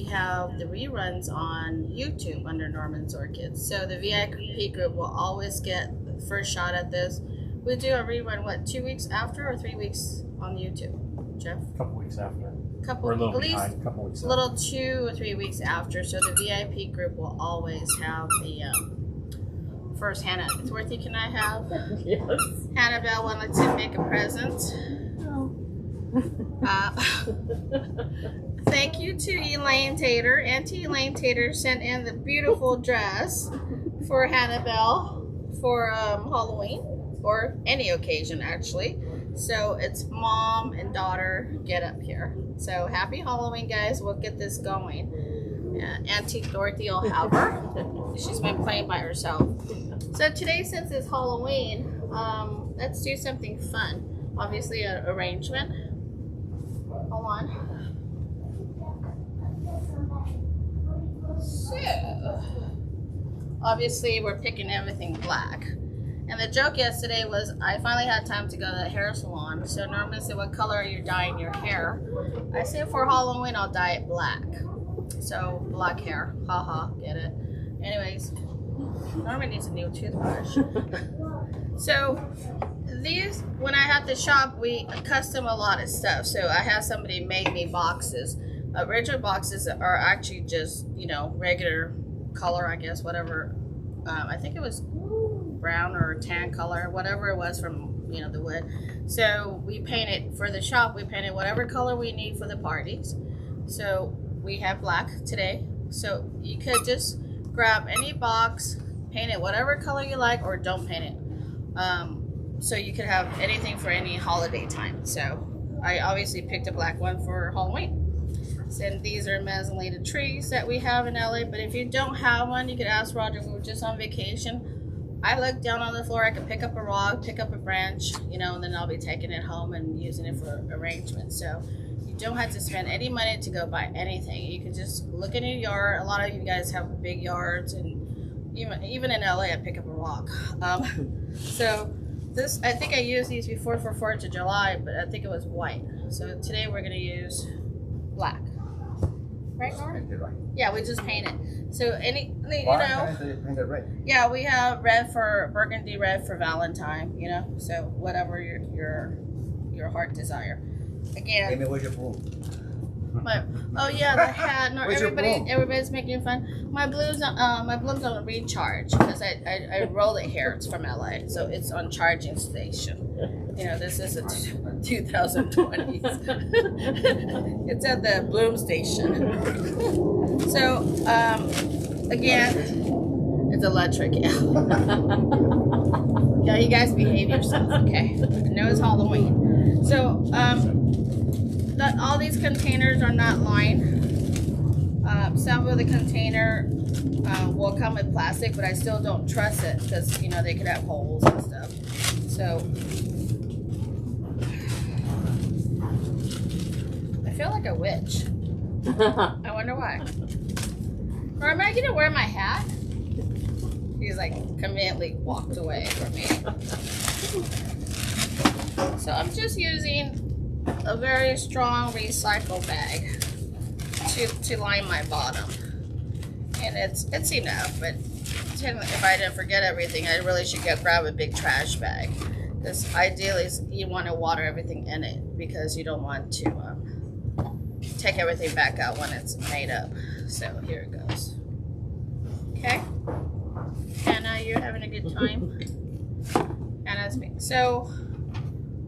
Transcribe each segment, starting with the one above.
have the reruns on YouTube under Norman's Orchids. So the VIP group will always get the first shot at this. We do a rerun, what, 2 weeks after or 3 weeks on YouTube, Jeff? A couple weeks after. Couple, We're a little at least behind, a couple weeks a little 2 or 3 weeks after. So the VIP group will always have the first Hannah. Dorothy, can I have? Yes. Hannibal wanted to make a present. Thank you to Elaine Tater. Auntie Elaine Tater sent in the beautiful dress for Hannibal for Halloween, or any occasion actually. So it's mom and daughter get up here. So happy Halloween, guys. We'll get this going. Auntie Dorothy will have her. She's been playing by herself. So today, since it's Halloween, let's do something fun. Obviously an arrangement. Hold on. So, obviously we're picking everything black. And the joke yesterday was I finally had time to go to the hair salon. So Norman said, what color are you dyeing your hair? I said, for Halloween, I'll dye it black. So, black hair. Haha, get it? Anyways, Norman needs a new toothbrush. So, these, when I had to shop, we custom a lot of stuff. So, I had somebody make me boxes. Original boxes are actually just, you know, regular color, I guess, whatever. I think it was brown or tan color, whatever it was from, you know, the wood. So we painted for the shop, we painted whatever color we need for the parties. So we have black today. So you could just grab any box, paint it whatever color you like, or don't paint it. So you could have anything for any holiday time. So I obviously picked a black one for Halloween. And these are mezzanine trees that we have in LA, but if you don't have one, you could ask Roger. We were just on vacation. I looked down on the floor, I could pick up a rock, pick up a branch, you know, and then I'll be taking it home and using it for arrangement. So you don't have to spend any money to go buy anything. You can just look in your yard. A lot of you guys have big yards, and even in LA, I pick up a rock. So this, I think I used these before for 4th of July, but I think it was white. So today we're gonna use black. Right, Norman? Right. Yeah, we just paint it. So any, you Why know. can't they paint it red? Yeah, we have red for burgundy red for Valentine. You know, so whatever your heart desire. Again. Amy, where's your broom? Oh yeah, the hat. No, Where's your broom? everybody's making fun. My blues on recharge because I roll it here. It's from LA, so it's on charging station. You know, this is a 2020s. It's at the Bloom station. So again, it's electric. Yeah, you guys behave yourselves, okay? I know it's Halloween. So all these containers are not lined. Some of the container will come with plastic, but I still don't trust it because, you know, they could have holes and stuff. So I feel like a witch. I wonder why. Or am I gonna wear my hat? He's like conveniently walked away from me. So I'm just using a very strong recycle bag to line my bottom, and it's enough. But if I didn't forget everything, I really should grab a big trash bag, because ideally you want to water everything in it because you don't want to take everything back out when it's made up. So here it goes. Okay, Hannah, you're having a good time. Hannah's me. So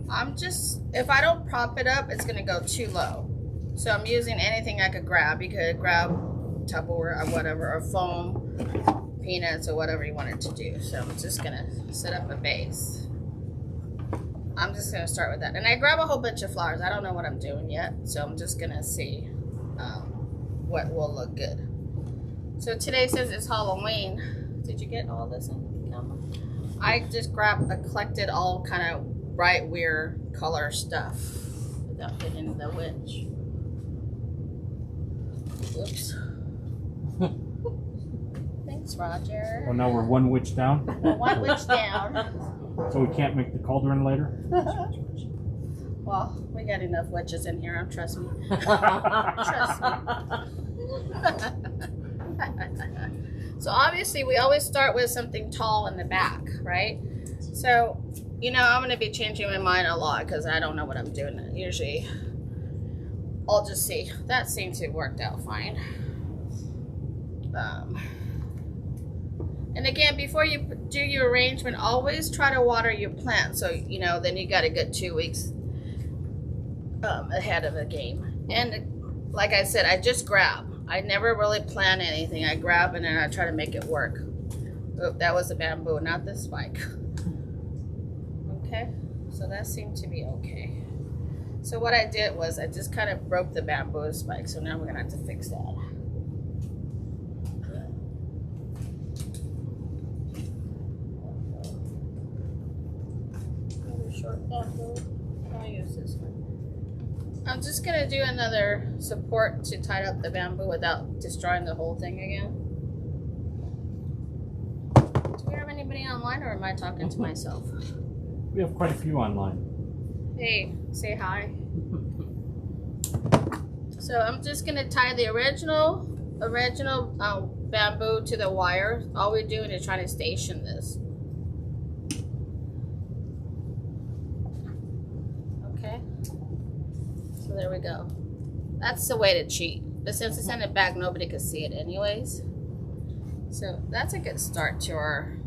I'm just, if I don't prop it up, it's gonna go too low. So I'm using anything I could grab. You could grab Tupperware or whatever, or foam, peanuts, or whatever you wanted to do. So I'm just gonna set up a base. I'm just gonna start with that. And I grab a whole bunch of flowers. I don't know what I'm doing yet. So I'm just gonna see what will look good. So today says it's Halloween. Did you get all this in the camera? I just collected all kind of bright, weird color stuff without hitting the witch. Oops. Thanks, Roger. Well, now we're one witch down, One witch down. so we can't make the cauldron later. Well, we got enough witches in here, trust me. Trust me. So obviously we always start with something tall in the back, right? So, you know, I'm going to be changing my mind a lot because I don't know what I'm doing. Usually I'll just see. That seems to have worked out fine. And again, before you do your arrangement, always try to water your plant. So, you know, then you got a good 2 weeks ahead of the game. And like I said, I just grab. I never really plan anything. I grab and then I try to make it work. Oh, that was the bamboo, not the spike. Okay, so that seemed to be okay. So what I did was I just kind of broke the bamboo spike. So now we're gonna have to fix that. Short bamboo. I'll use this one. I'm just gonna do another support to tie up the bamboo without destroying the whole thing again. Do we have anybody online or am I talking to myself? We have quite a few online. Hey, say hi. So I'm just gonna tie the original bamboo to the wire. All we're doing is trying to station this. Okay. So there we go. That's the way to cheat. But since it's in the back, nobody could see it anyways. So that's a good start to our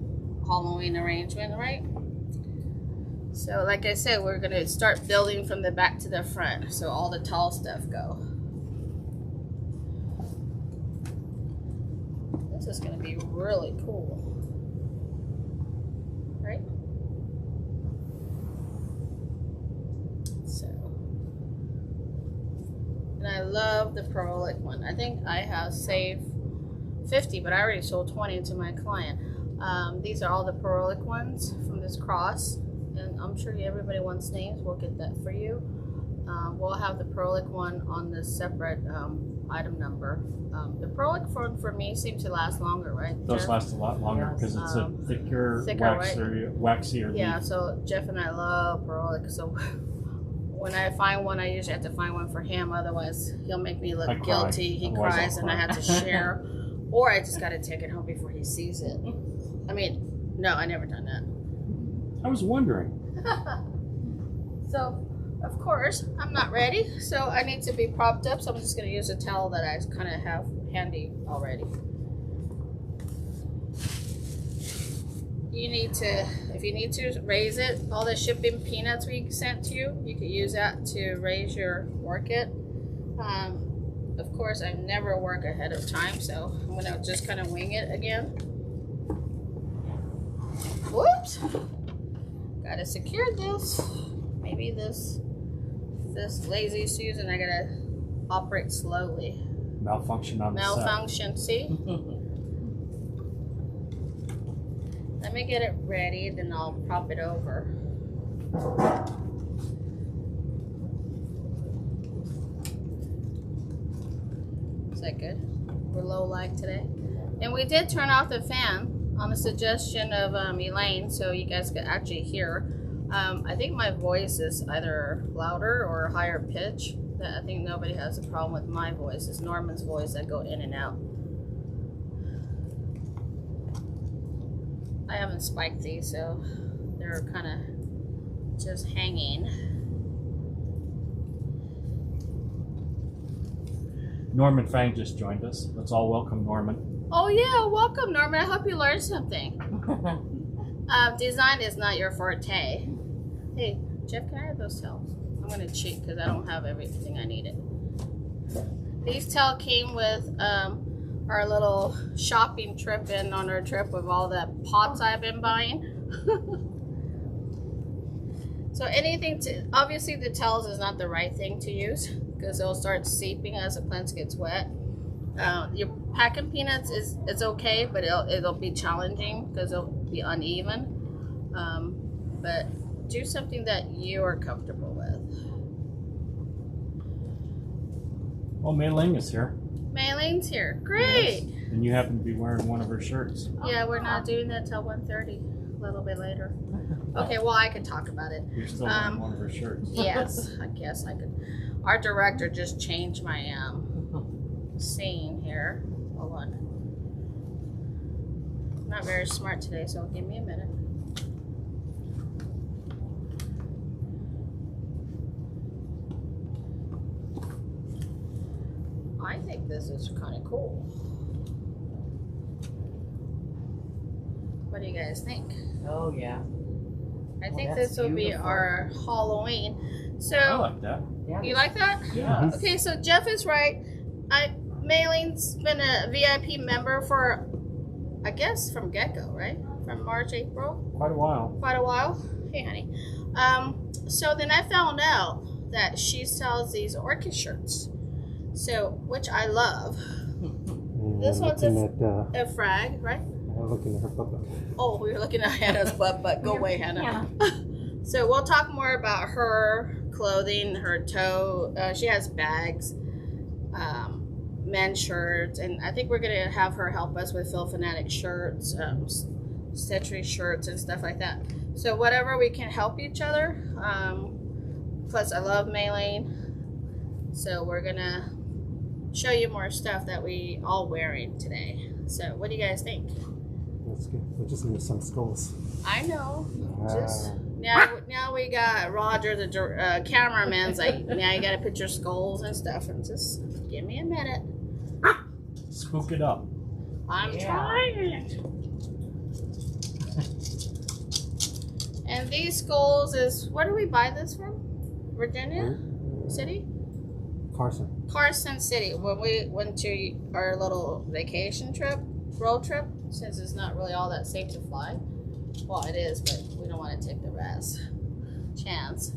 Halloween arrangement, right? So like I said, we're gonna start building from the back to the front. So all the tall stuff go. This is gonna be really cool, right? So, and I love the Perolic one. I think I have saved 50, but I already sold 20 to my client. These are all the Perolic ones from this cross, and I'm sure everybody wants names. We'll get that for you. We'll have the Perolic one on the separate item number. The Perolic one for me seems to last longer, right? Those Jeff? last a lot longer because it's a thicker right? waxier Yeah, leaf. so Jeff and I love Perolic. So when I find one, I usually have to find one for him. Otherwise, he'll make me look guilty. He Otherwise cries, I'll and I cry. have to share. Or I just got to take it home before he sees it. I mean, no, I never done that. I was wondering. So, of course, I'm not ready. So I need to be propped up. So I'm just going to use a towel that I kind of have handy already. You need to, if you need to raise it, all the shipping peanuts we sent to you, you could use that to raise your orchid. Of course, I never work ahead of time, so I'm gonna just kind of wing it again. Whoops! Gotta secure this. Maybe this lazy Susan, I gotta operate slowly. Malfunction on the Malfunction, see? Let me get it ready, then I'll prop it over. Is that good? We're low light today. And we did turn off the fan on the suggestion of Elaine, so you guys could actually hear. I think my voice is either louder or higher pitch. I think nobody has a problem with my voice. It's Norman's voice that go in and out. I haven't spiked these, so they're kind of just hanging. Norman Fang just joined us. Let's all welcome Norman. Oh yeah, welcome Norman. I hope you learned something. Design is not your forte. Hey, Jeff, can I have those tails? I'm gonna cheat because I don't have everything I needed. These tails came with our little shopping trip and on our trip with all the pots I've been buying. So anything to, obviously the tails is not the right thing to use because it'll start seeping as the plant gets wet. Your packing peanuts it's okay, but it'll be challenging because it'll be uneven. But do something that you are comfortable with. Oh, Mei Ling is here. Mei Ling's here. Great. Yes. And you happen to be wearing one of her shirts. Yeah, we're not doing that till 1:30. A little bit later. Okay, well I can talk about it. You're still wearing one of her shirts. Yes, I guess I could. Our director just changed my seeing here. Hold on. I'm not very smart today, so give me a minute. I think this is kind of cool. What do you guys think? Oh yeah. I think that's this will be beautiful. our Halloween. So I like that. Yeah. you like that? Yeah. Okay, so Jeff is right. Mayling's been a VIP member for, I guess, from get-go, right? From March, April, Quite a while. quite a while. Hey, honey. So then I found out that she sells these orchid shirts. So, which I love. This one's a frag, right? I'm looking at her butt. Oh, we were looking at Hannah's butt, but go away, Hannah. So we'll talk more about her clothing, her toe. She has bags, men's shirts, and I think we're gonna have her help us with Phil Fanatic shirts, stitchery shirts, and stuff like that. So whatever we can help each other. Plus, I love mailing, so we're gonna show you more stuff that we all wearing today. So what do you guys think? That's good. We just need some skulls. I know. Just now we got Roger, the cameraman's like, now you got to put your skulls and stuff, and just give me a minute. Spook it up. I'm trying. And these skulls is, where do we buy this from? Virginia City? Carson City. When we went to our little vacation trip, road trip, since it's not really all that safe to fly. Well, it is, but we don't want to take the chance.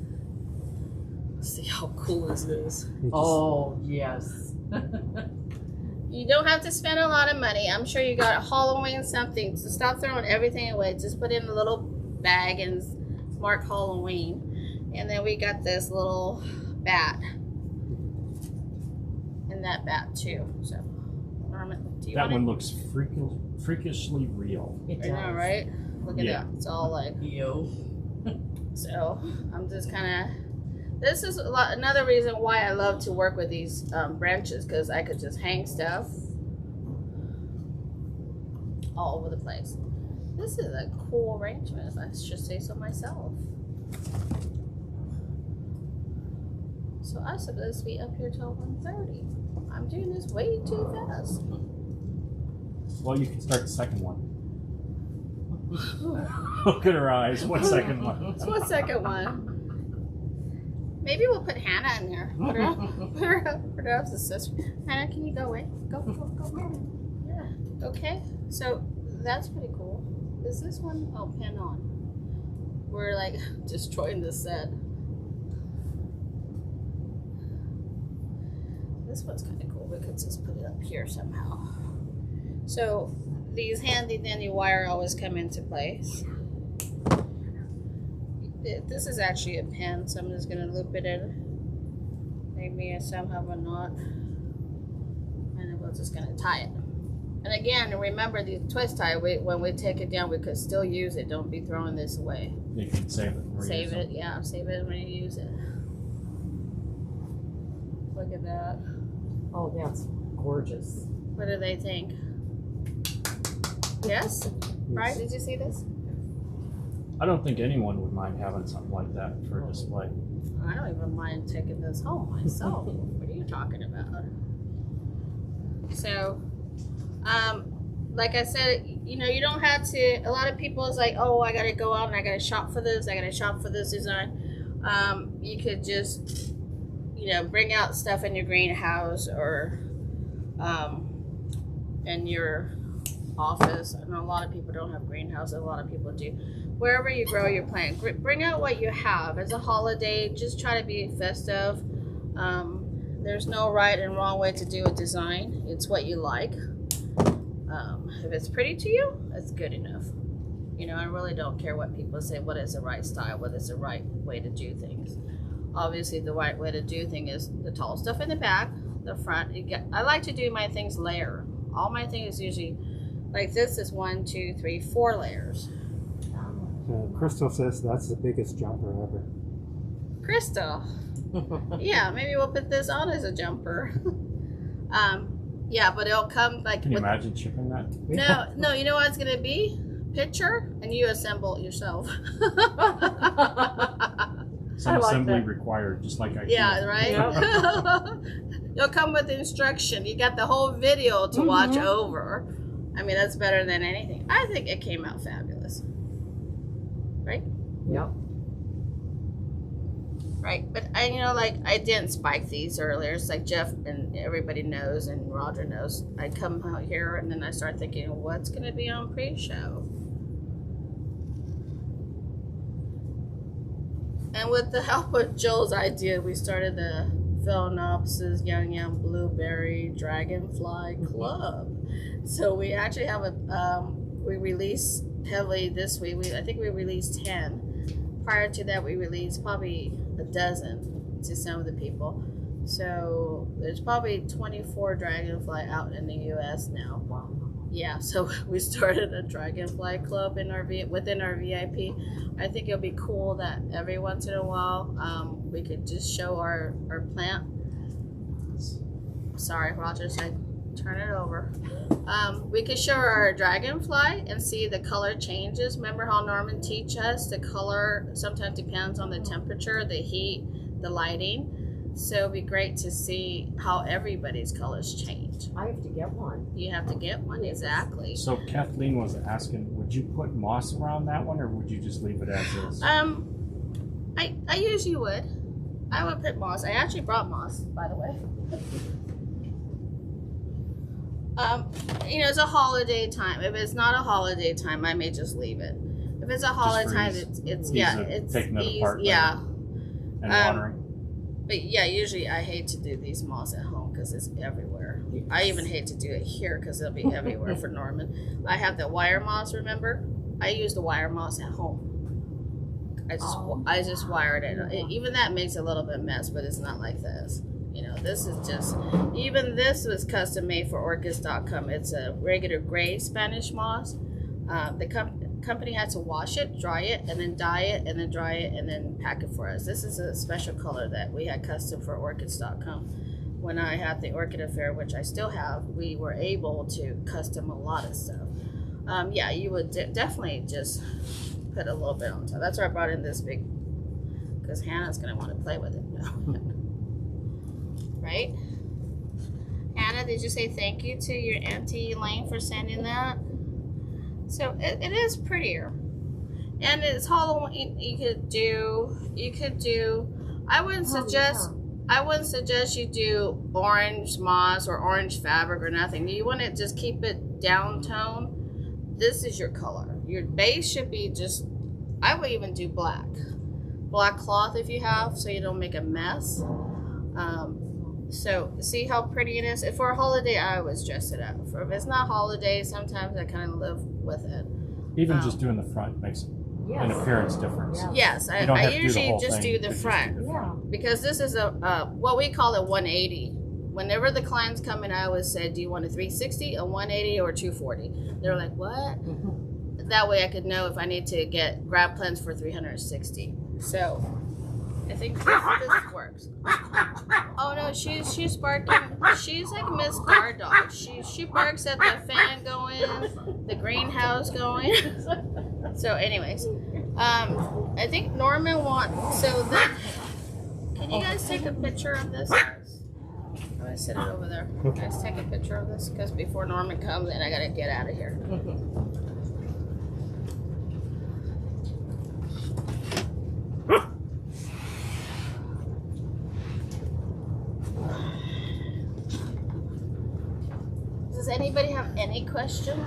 Let's see how cool this is. Oh yes. You don't have to spend a lot of money. I'm sure you got Halloween something. So stop throwing everything away. Just put it in a little bag and mark Halloween. And then we got this little bat. And that bat too. So, Norman, do you That want one looks freakishly real. It I know, right? Look at Yeah. that. It's all like. Yo. So I'm just kind of. This is another reason why I love to work with these branches, because I could just hang stuff all over the place. This is a cool arrangement, if I should say so myself. So I'm supposed to be up here till 1:30. I'm doing this way too fast. Well, you can start the second one. Look at her eyes. What second one? It's one second one. Maybe we'll put Hannah in there. Put her up as a sister. Hannah, can you go away? Go. Yeah. Okay. So that's pretty cool. Is this one? Oh, pin on. We're like destroying the set. This one's kind of cool. We could just put it up here somehow. So these handy dandy wire always come into place. This is actually a pin, so I'm just going to loop it in. Maybe some have a knot. And then we're just going to tie it. And again, remember the twist tie, when we take it down, we could still use it. Don't be throwing this away. You can save it. Save it, yeah. Save it when you use it. Look at that. Oh, that's gorgeous. What do they think? Yes? Right? Did you see this? I don't think anyone would mind having something like that for a display. I don't even mind taking this home myself. What are you talking about? So, like I said, you know, you don't have to, a lot of people is like, oh, I got to go out and I got to shop for this. I got to shop for this design. You could just, you know, bring out stuff in your greenhouse or in your office. I know a lot of people don't have greenhouses. A lot of people do. Wherever you grow your plant, bring out what you have. It's a holiday. Just try to be festive. There's no right and wrong way to do a design. It's what you like. If it's pretty to you, it's good enough. You know, I really don't care what people say. What is the right style? What is the right way to do things? Obviously, the right way to do things is the tall stuff in the back, the front. I like to do my things layer. All my things usually, like this is 1, 2, 3, 4 layers. Crystal says that's the biggest jumper ever. Crystal. Yeah, maybe we'll put this on as a jumper. Yeah, but it'll come like Can you with, imagine shipping that? no, you know what it's gonna be? Picture and you assemble it yourself. Some I like assembly that. required, just like IKEA. Yeah, right? You'll come with instruction. You got the whole video to watch over. I mean, that's better than anything. I think it came out fabulous. Right? Yep. Right. But I didn't spike these earlier. It's like Jeff and everybody knows and Roger knows. I come out here and then I start thinking, what's going to be on pre-show? And with the help of Joel's idea, we started the Phalaenopsis Young Blueberry Dragonfly Club. So we actually have we released heavily this week. I think we released 10. Prior to that, we released probably a dozen to some of the people. So there's probably 24 Dragonfly out in the U.S. now. Wow. Yeah, so we started a Dragonfly Club in within our VIP. I think it'll be cool that every once in a while we could just show our plant. Sorry, Roger said turn it over. We could show our Dragonfly and see the color changes. Remember how Norman teach us the color sometimes depends on the temperature, the heat, the lighting. So it'd be great to see how everybody's colors change. I have to get one. You have to get one, exactly. So Kathleen was asking, would you put moss around that one, or would you just leave it as is? I usually would. I would put moss. I actually brought moss, by the way. It's a holiday time. If it's not a holiday time, I may just leave it. If it's a holiday time, it's taking it apart. yeah. And watering. But yeah, usually I hate to do these moss at home because it's everywhere. I even hate to do it here because it'll be everywhere for Norman. I have the wire moss, remember? I use the wire moss at home. I just wired it. Even that makes a little bit of mess, but it's not like this. This is just, even this was custom made for Orchids.com. It's a regular gray Spanish moss. The company had to wash it, dry it, and then dye it, and then dry it, and then pack it for us. This is a special color that we had custom for Orchids.com. When I had the Orchid Affair, which I still have, we were able to custom a lot of stuff. Yeah, you would definitely just put a little bit on top. That's why I brought in this big, because Hannah's going to want to play with it now. Right? Hannah, did you say thank you to your Auntie Elaine for sending that? So it is prettier. And it's Halloween. You could do, I wouldn't suggest you do orange moss or orange fabric or nothing. You want to just keep it down tone. This is your color. Your base should be just, I would even do black. Black cloth if you have, so you don't make a mess. So see how pretty it is? If for a holiday, I always dress it up. If it's not holiday, sometimes I kind of live with it. Even just doing the front makes an appearance difference. Yes, I usually just do the front. Because this is what we call a 180. Whenever the clients come in, I always say, do you want a 360, a 180, or a 240? They're like, what? That way I could know if I need to grab plants for 360. So I think this works. Oh no, she's barking. She's like Miss Guard Dog. She barks at the fan going, the greenhouse going. So anyways, I think Norman wants, so then, can you guys take a picture of this? I'm gonna sit it over there. Guys, take a picture of this because before Norman comes in, I gotta get out of here. Does anybody have any question?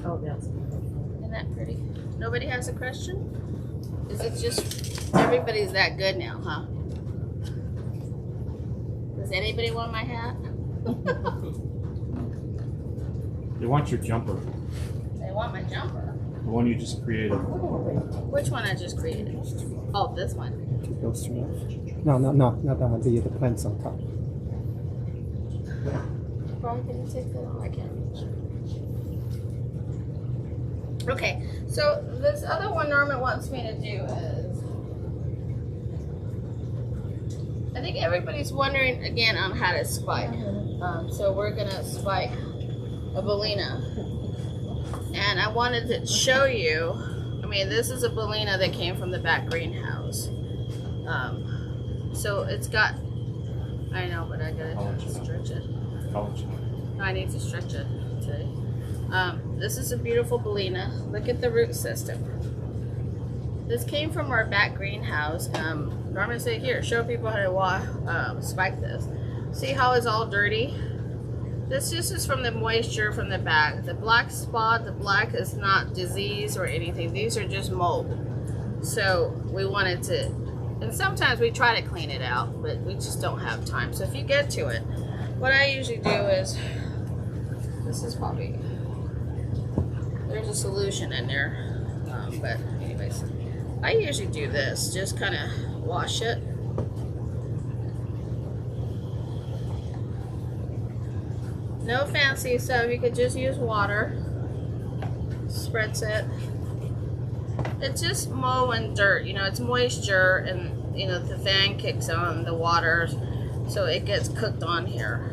Oh, that's Isn't that pretty? Nobody has a question? Is it just everybody's that good now, huh? Does anybody want my hat? They want your jumper, They want my jumper. the one you just created. Which one I just created? Oh, this one. Those two. No, not that one. The plants on top. Brian, can you take that? I can't reach. Okay, so this other one Norman wants me to do is, I think everybody's wondering again on how to spike. So we're gonna spike a Bellina. And I wanted to show you, I mean, this is a Bellina that came from the back greenhouse. So it's got, I know, but I gotta stretch it. I need to stretch it today. This is a beautiful Bellina. Look at the root system. This came from our back greenhouse. Norman said, here, show people how to spike this. See how it's all dirty? This just is from the moisture from the back. The black spot, the black is not disease or anything. These are just mold. So we wanted to, and sometimes we try to clean it out, but we just don't have time. So if you get to it, what I usually do is, this is probably, there's a solution in there. But anyways, I usually do this, just kind of wash it. No fancy stuff, you could just use water. Spritz it. It's just mold and dirt, you know, it's moisture, and you know, the fan kicks on the water, so it gets cooked on here.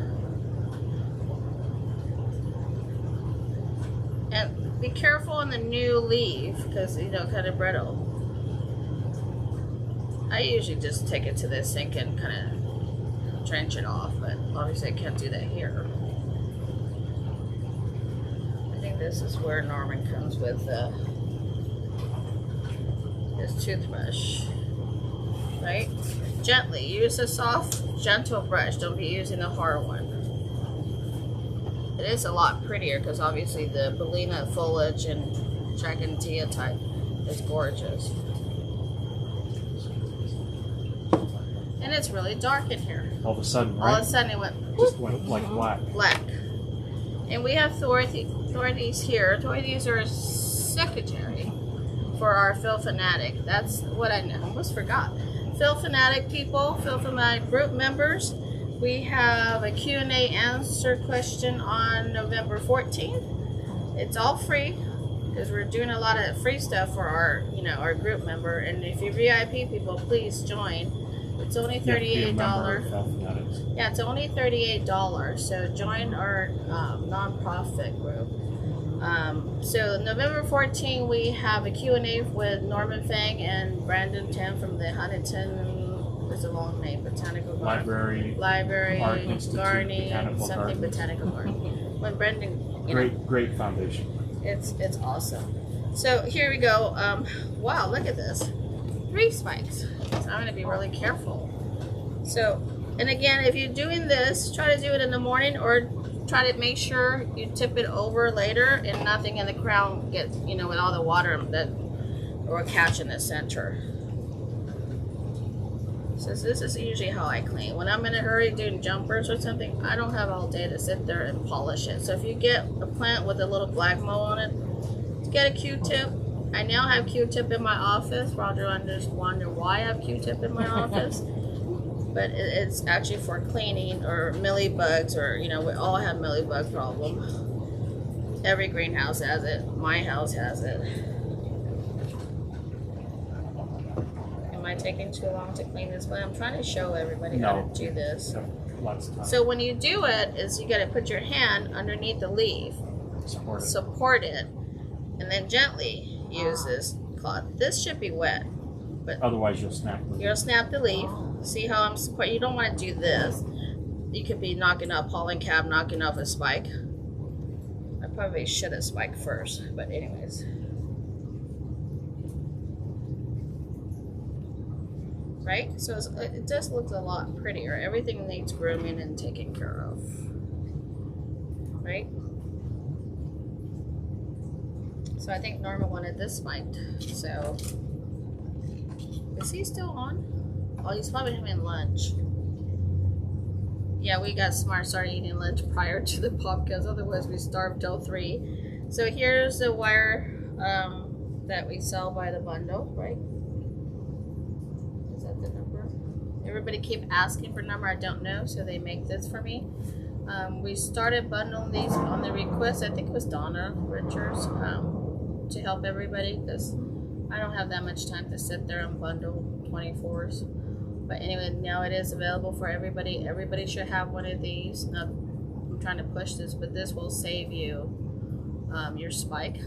And be careful on the new leaf, because you know, kind of brittle. I usually just take it to the sink and kind of drench it off, but obviously I can't do that here. I think this is where Norman comes with his toothbrush, right? Gently, use a soft, gentle brush. Don't be using the hard one. It is a lot prettier because obviously the Bellina foliage and Dragontia type is gorgeous. And it's really dark in here. All of a sudden, right? All of a sudden it went, Just went like black. Black. And we have Thornies here. Thornies are secretary for our Phil Fanatic. That's what I almost forgot. Phil Fanatic people, Phil Fanatic group members. We have a Q&A answer question on November 14th. It's all free because we're doing a lot of free stuff for our, you know, our group member. And if you VIP people, please join. It's only $38. Yeah, it's only $38. So join our nonprofit group. So November 14th, we have a Q&A with Norman Fang and Brandon Tim from the Huntington. It's a long name, Botanical Garden. Library, Art Institute, Gardening, Botanical something Gardens. Botanical Garden. When Brendan, Great foundation. it's awesome. So here we go. Wow, look at this. 3 spikes. So I'm going to be really careful. So, and again, if you're doing this, try to do it in the morning or try to make sure you tip it over later and nothing in the crown gets, you know, with all the water that will catch in the center. So this is usually how I clean. When I'm in a hurry doing jumpers or something, I don't have all day to sit there and polish it. So if you get a plant with a little black mold on it, get a Q-tip. I now have Q-tip in my office. Roger just wonder why I have Q-tip in my office. But it's actually for cleaning or mealybugs, or you know, we all have mealybug problem. Every greenhouse has it. My house has it. Am I taking too long to clean this one? I'm trying to show everybody how to do this. Lots of time. So when you do it, is you got to put your hand underneath the leaf, support it, and then gently use this cloth. This should be wet, but otherwise you'll snap. You'll snap the leaf. See how I'm supporting? You don't want to do this. You could be knocking up pollen cap, knocking off a spike. I probably should have spiked first, but anyways. Right? So it just looks a lot prettier. Everything needs grooming and taken care of. Right? So I think Norma wanted this spiked. So, is he still on? Oh, he's probably having lunch. Yeah, we got smart, started eating lunch prior to the podcast, otherwise we starved till 3. So here's the wire that we sell by the bundle, right? Is that the number? Everybody keep asking for number, I don't know, so they make this for me. We started bundling these on the request, I think it was Donna Richards, to help everybody, because I don't have that much time to sit there and bundle 24s. But anyway, now it is available for everybody. Everybody should have one of these. Now, I'm trying to push this, but this will save you your spike,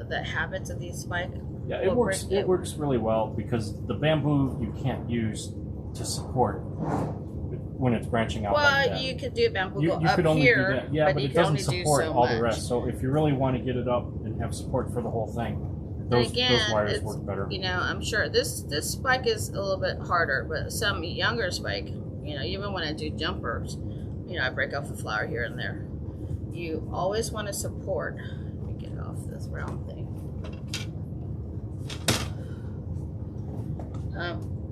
the habits of these spike. Yeah, it works. It works really well because the bamboo you can't use to support when it's branching out. Well, like that. you could do bamboo You up could only here, do that. Yeah, but you it can doesn't only do support so all much. the rest. So if you really want to get it up and have support for the whole thing, those wires work better. You know, I'm sure this spike is a little bit harder, but some younger spike, you know, even when I do jumpers, you know, I break off a flower here and there. You always want to support. Let me get off this round thing.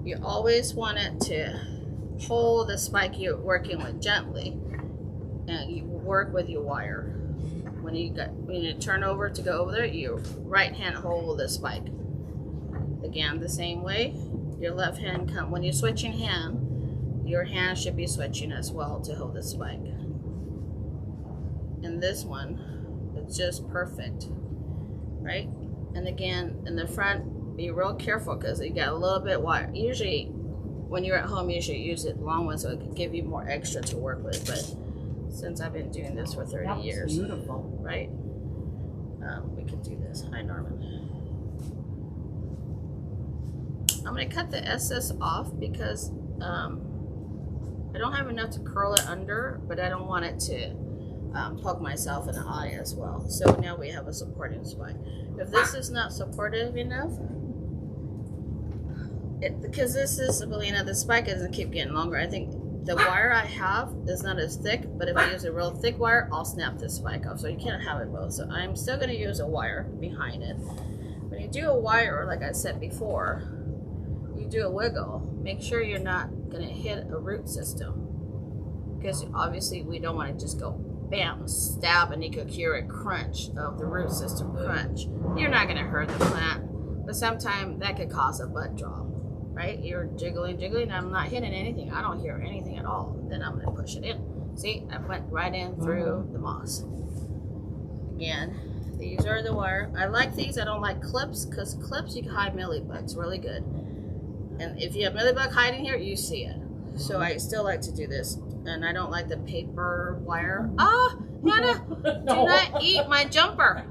You always want it to hold the spike you're working with gently, and you work with your wire. When you turn over to go over there, your right hand hold the spike. Again, the same way. Your left hand when you're switching hand, your hand should be switching as well to hold the spike. And this one, it's just perfect, right? And again, in the front, be real careful because you got a little bit wire. Usually, when you're at home, you should use it long one so it can give you more extra to work with. But since I've been doing this for 30 years, beautiful, right? We can do this. Hi, Norman. I'm gonna cut the SS off because I don't have enough to curl it under, but I don't want it to poke myself in the eye as well. So now we have a supporting spike. If this is not supportive enough, because this is, Belina, the spike doesn't keep getting longer. I think the wire I have is not as thick, but if I use a real thick wire, I'll snap this spike off. So you can't have it both. So I'm still going to use a wire behind it. When you do a wire, like I said before, you do a wiggle, make sure you're not going to hit a root system. Because obviously we don't want to just go bam, stab and nicocure crunch of the root system crunch. You're not going to hurt the plant, but sometimes that could cause a bud drop. Right? You're jiggling, I'm not hitting anything. I don't hear anything at all. Then I'm gonna push it in. See, I went right in through the moss. Again, these are the wire. I like these, I don't like clips, because clips you can hide mealybugs really good. And if you have mealybug hiding here, you see it. So I still like to do this. And I don't like the paper wire. Ah, Hannah, do not eat my jumper.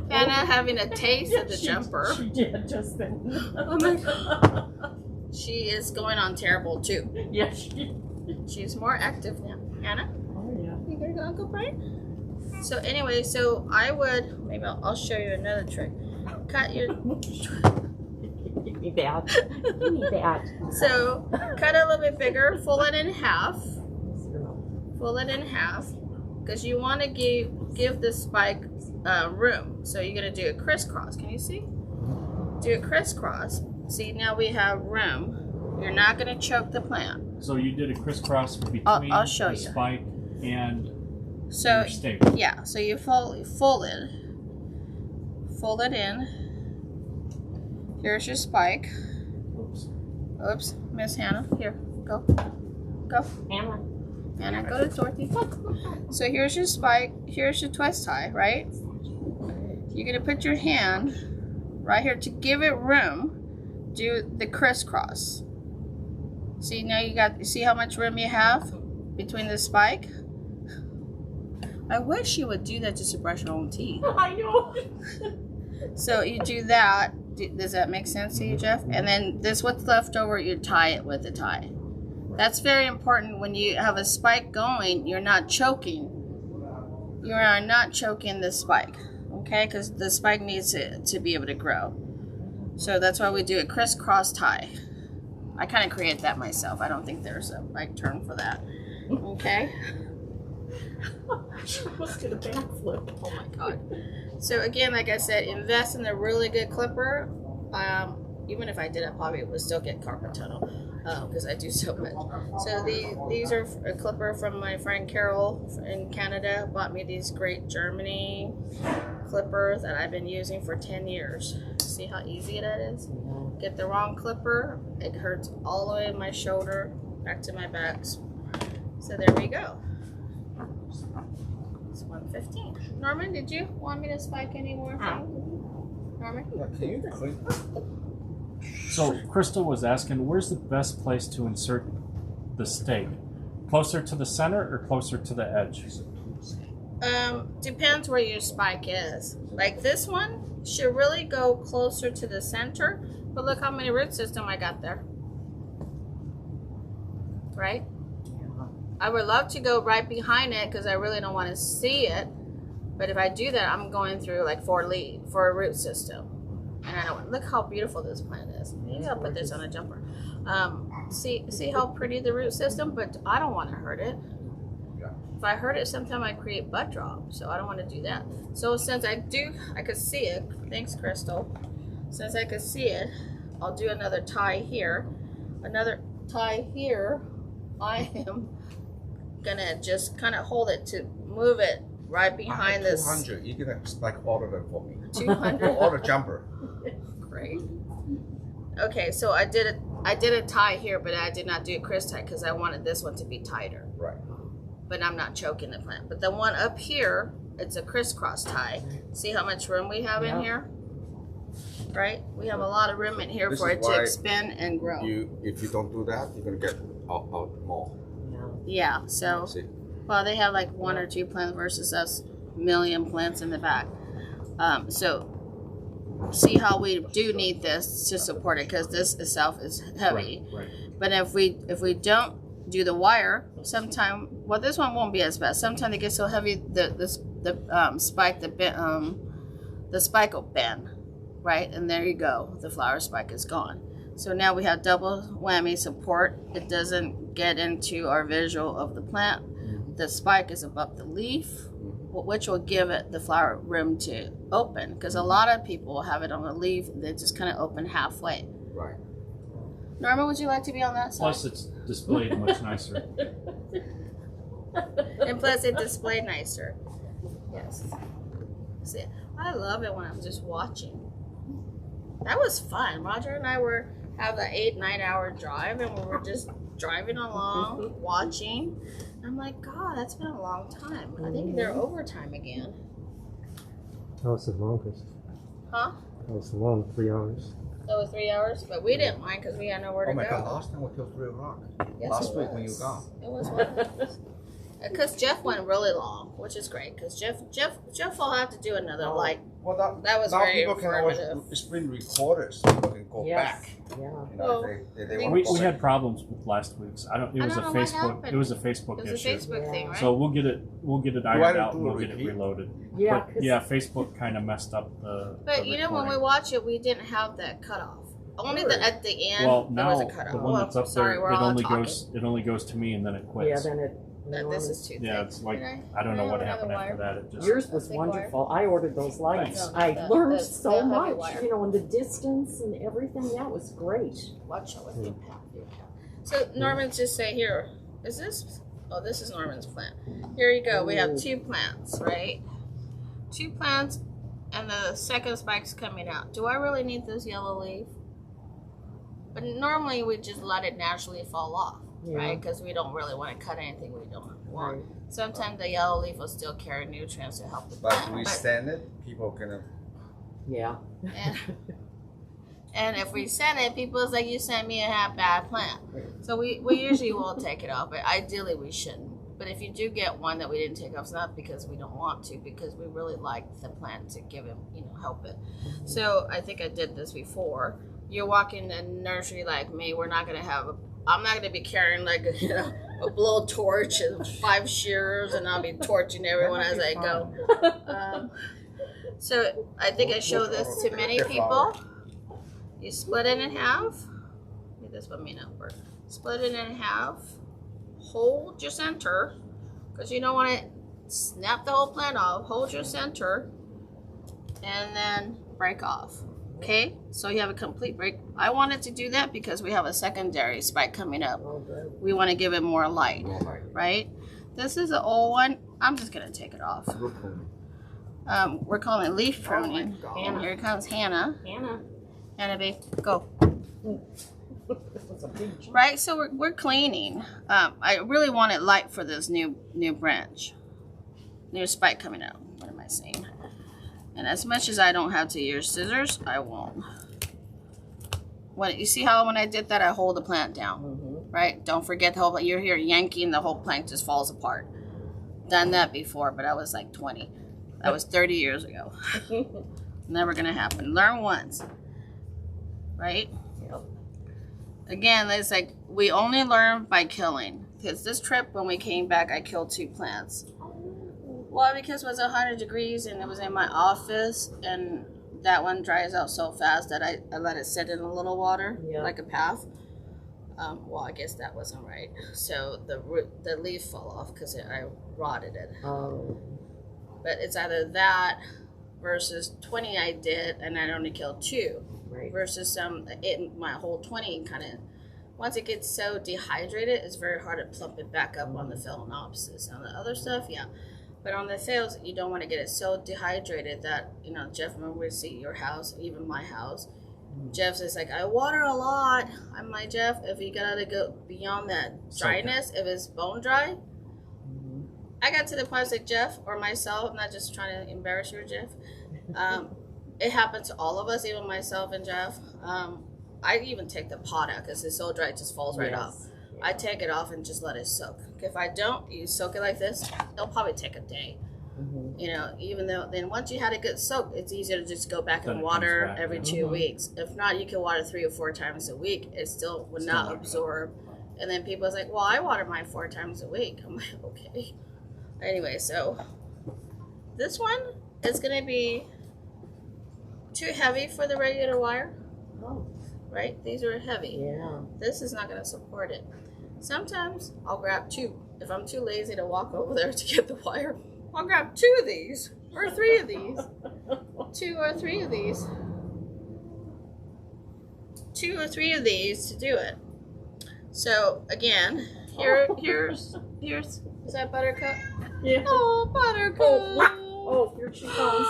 Hannah having a taste of the jumper. She did just then. Oh my God. She is going on terrible too. Yes, she's more active now. Hannah? Oh yeah. You gonna go, Uncle Brian? So anyway, so I would, maybe I'll show you another trick. Cut your... Give me that. Give me that. So, cut it a little bit bigger, fold it in half. Fold it in half. Because you want to give the spike room. So you're going to do a crisscross. Can you see? Do a crisscross. See, now we have room. You're not going to choke the plant. So you did a crisscross between I'll show the you. spike and so, your staple. Yeah, so you fold it in. Here's your spike. Oops, Miss Hannah. Here, go. Hannah, go to Dorothy. So here's your spike. Here's your twist tie, right? You're gonna put your hand right here to give it room. Do the crisscross. See, now you see how much room you have between the spike? I wish you would do that just to brush your own teeth. I know. So you do that. Does that make sense to you, Jeff? And then this, what's left over, you tie it with a tie. That's very important. When you have a spike going, you're not choking. You are not choking the spike, okay? Because the spike needs to be able to grow. So that's why we do a crisscross tie. I kind of create that myself. I don't think there's a right term for that. Okay? She almost did a backflip. Oh my God. So again, like I said, invest in a really good clipper. Even if I did, I probably would still get carpet tunnel because I do so much. So these are a clipper from my friend Carol in Canada. Bought me these great Germany clippers that I've been using for 10 years. See how easy that is? Get the wrong clipper, it hurts all the way in my shoulder, back to my back. So there we go. It's 1:15. Norman, did you want me to spike any more things? Norman? Yeah, can you clean? So Crystal was asking, where's the best place to insert the stake? Closer to the center or closer to the edge? Depends where your spike is. Like this one should really go closer to the center, but look how many root system I got there. Right? I would love to go right behind it because I really don't want to see it. But if I do that, I'm going through like 4 a root system. And I don't look how beautiful this plant is. Maybe I'll put this on a jumper. See how pretty the root system, but I don't want to hurt it. If I hurt it, sometimes I create bud drop, so I don't want to do that. So since I could see it. Thanks, Crystal. Since I could see it, I'll do another tie here. Another tie here. I am gonna just kind of hold it to move it right behind this. 200. You can spike all of them for me. 200. All the jumper. Great. Okay, so I did a tie here, but I did not do a crisp tie because I wanted this one to be tighter. Right. But I'm not choking the plant. But the one up here, it's a crisscross tie. See how much room we have in here? Right? We have a lot of room in here for it to expand and grow. If you don't do that, you're gonna get out more. Yeah. So, well, they have like 1 or 2 plants versus us, million plants in the back. So, see how we do need this to support it because this itself is heavy. Right. But if we don't do the wire, sometime, well, this one won't be as bad. Sometimes they get so heavy the spike will bend, right? And there you go, the flower spike is gone. So now we have double whammy support. It doesn't get into our visual of the plant. The spike is above the leaf, which will give it the flower room to open. Because a lot of people will have it on the leaf, they just kind of open halfway. Right. Norman, would you like to be on that side? Plus, it's displayed much nicer. And plus, it displayed nicer. Yes. See, I love it when I'm just watching. That was fun. Roger and I have an 8-9 hour drive, and we were just driving along, watching. I'm like, God, that's been a long time. I think they're overtime again. That was the longest. Huh? That was long, 3 hours. That was 3 hours, but we didn't mind because we had nowhere to Oh my go. God! Last time we till 3 o'clock. Yes, Last it week when you was. gone. It was. Because Jeff went really long, which is great. Because Jeff will have to do another light. Well, That was now very people can always. informative. It's been recorded, so people can go back. Yeah. You Oh. know, they We- want to We had problems with last week's. It was don't a know what Facebook. happened. It was a Facebook It was a issue. Facebook thing, right? So we'll get it I ironed out do and a we'll get it repeat? reloaded. Yeah, But yeah, Facebook kind of messed up the. But the you know, when we recording. watch it, we didn't have that cutoff. Only Really? at the end Well, there now was a cutoff. the one that's up sorry, there, we're it all only talking. goes to me and then it Yeah, quits. then it. This is too Yeah, thick. it's like Did I don't know Did what have happened another after wire? that. It just Yours was Thick wire? wonderful. I ordered those lights. No, I the- learned the so heavy much, wire. you know, and the distance and everything. That was great. Watch out with the path. So Norman's just say here, is this? Oh, this is Norman's plant. Here you go. We have 2 plants, right? 2 plants, and the second spike's coming out. Do I really need this yellow leaf? But normally we just let it naturally fall off, right? Because we don't really want to cut anything we don't want. Right. Sometimes the yellow leaf will still carry nutrients to help the But plant. we send it, people can. Yeah. And if we send it, people say you sent me a bad plant. So we usually will take it off, but ideally we shouldn't. But if you do get one that we didn't take off, it's not because we don't want to, because we really like the plant to give it, help it. So I think I did this before. You're walking the nursery like me. I'm not gonna be carrying like a blowtorch and 5 shears, and I'll be torching everyone as I go. So I think I show this to many people. You split it in half. This one may not work. Split it in half. Hold your center, because you don't want to snap the whole plant off. Hold your center, and then break off. Okay, so you have a complete break. I wanted to do that because we have a secondary spike coming up. We want to give it more light, right? This is an old one. I'm just gonna take it off. We're calling it leaf pruning. And here comes Hannah. Hannah, babe, go. Right, so we're cleaning. I really want it light for this new branch, new spike coming out. What am I saying? And as much as I don't have to use scissors, I won't. when you see how when I did that, I hold the plant down, right? Don't forget the whole. You're here yanking, the whole plant just falls apart. Done that before, but I was like 20. That was 30 years ago. Never gonna happen. Learn once, right? Yep. Again, it's like we only learn by killing. Because this trip, when we came back, I killed 2 plants. Well, because it was 100 degrees and it was in my office, and that one dries out so fast that I let it sit in a little water, like a path. Well, I guess that wasn't right. So the leaf fell off because I rotted it. Oh. But it's either that versus 20 I did, and I only killed 2. Right. Versus my whole 20 kind of, once it gets so dehydrated, it's very hard to plump it back up on the Phalaenopsis. On the other stuff, yeah. But on the Phals, you don't want to get it so dehydrated that, you know, Jeff, remember we see your house, even my house. Jeff's is like, I water a lot. I'm like, Jeff, if you gotta go beyond that dryness, if it's bone dry, I got to the point, I was like, Jeff, or myself, I'm not just trying to embarrass you, Jeff. It happened to all of us, even myself and Jeff. I even take the pot out because it's so dry, it just falls right off. I take it off and just let it soak. If I don't, you soak it like this, it'll probably take a day. You know, even though then once you had a good soak, it's easier to just go back and water every 2 weeks. If not, you can water 3 or 4 times a week. It still would not absorb. And then people was like, well, I water mine 4 times a week. I'm like, okay. Anyway, so this one is going to be too heavy for the regular wire. Right? These are heavy. Yeah. This is not going to support it. Sometimes I'll grab 2. If I'm too lazy to walk over there to get the wire, I'll grab 2 of these or 3 of these. 2 or 3 of these. 2 or 3 of these to do it. So again, here's is that Buttercup? Yeah. Oh, Buttercup. Oh, here she comes.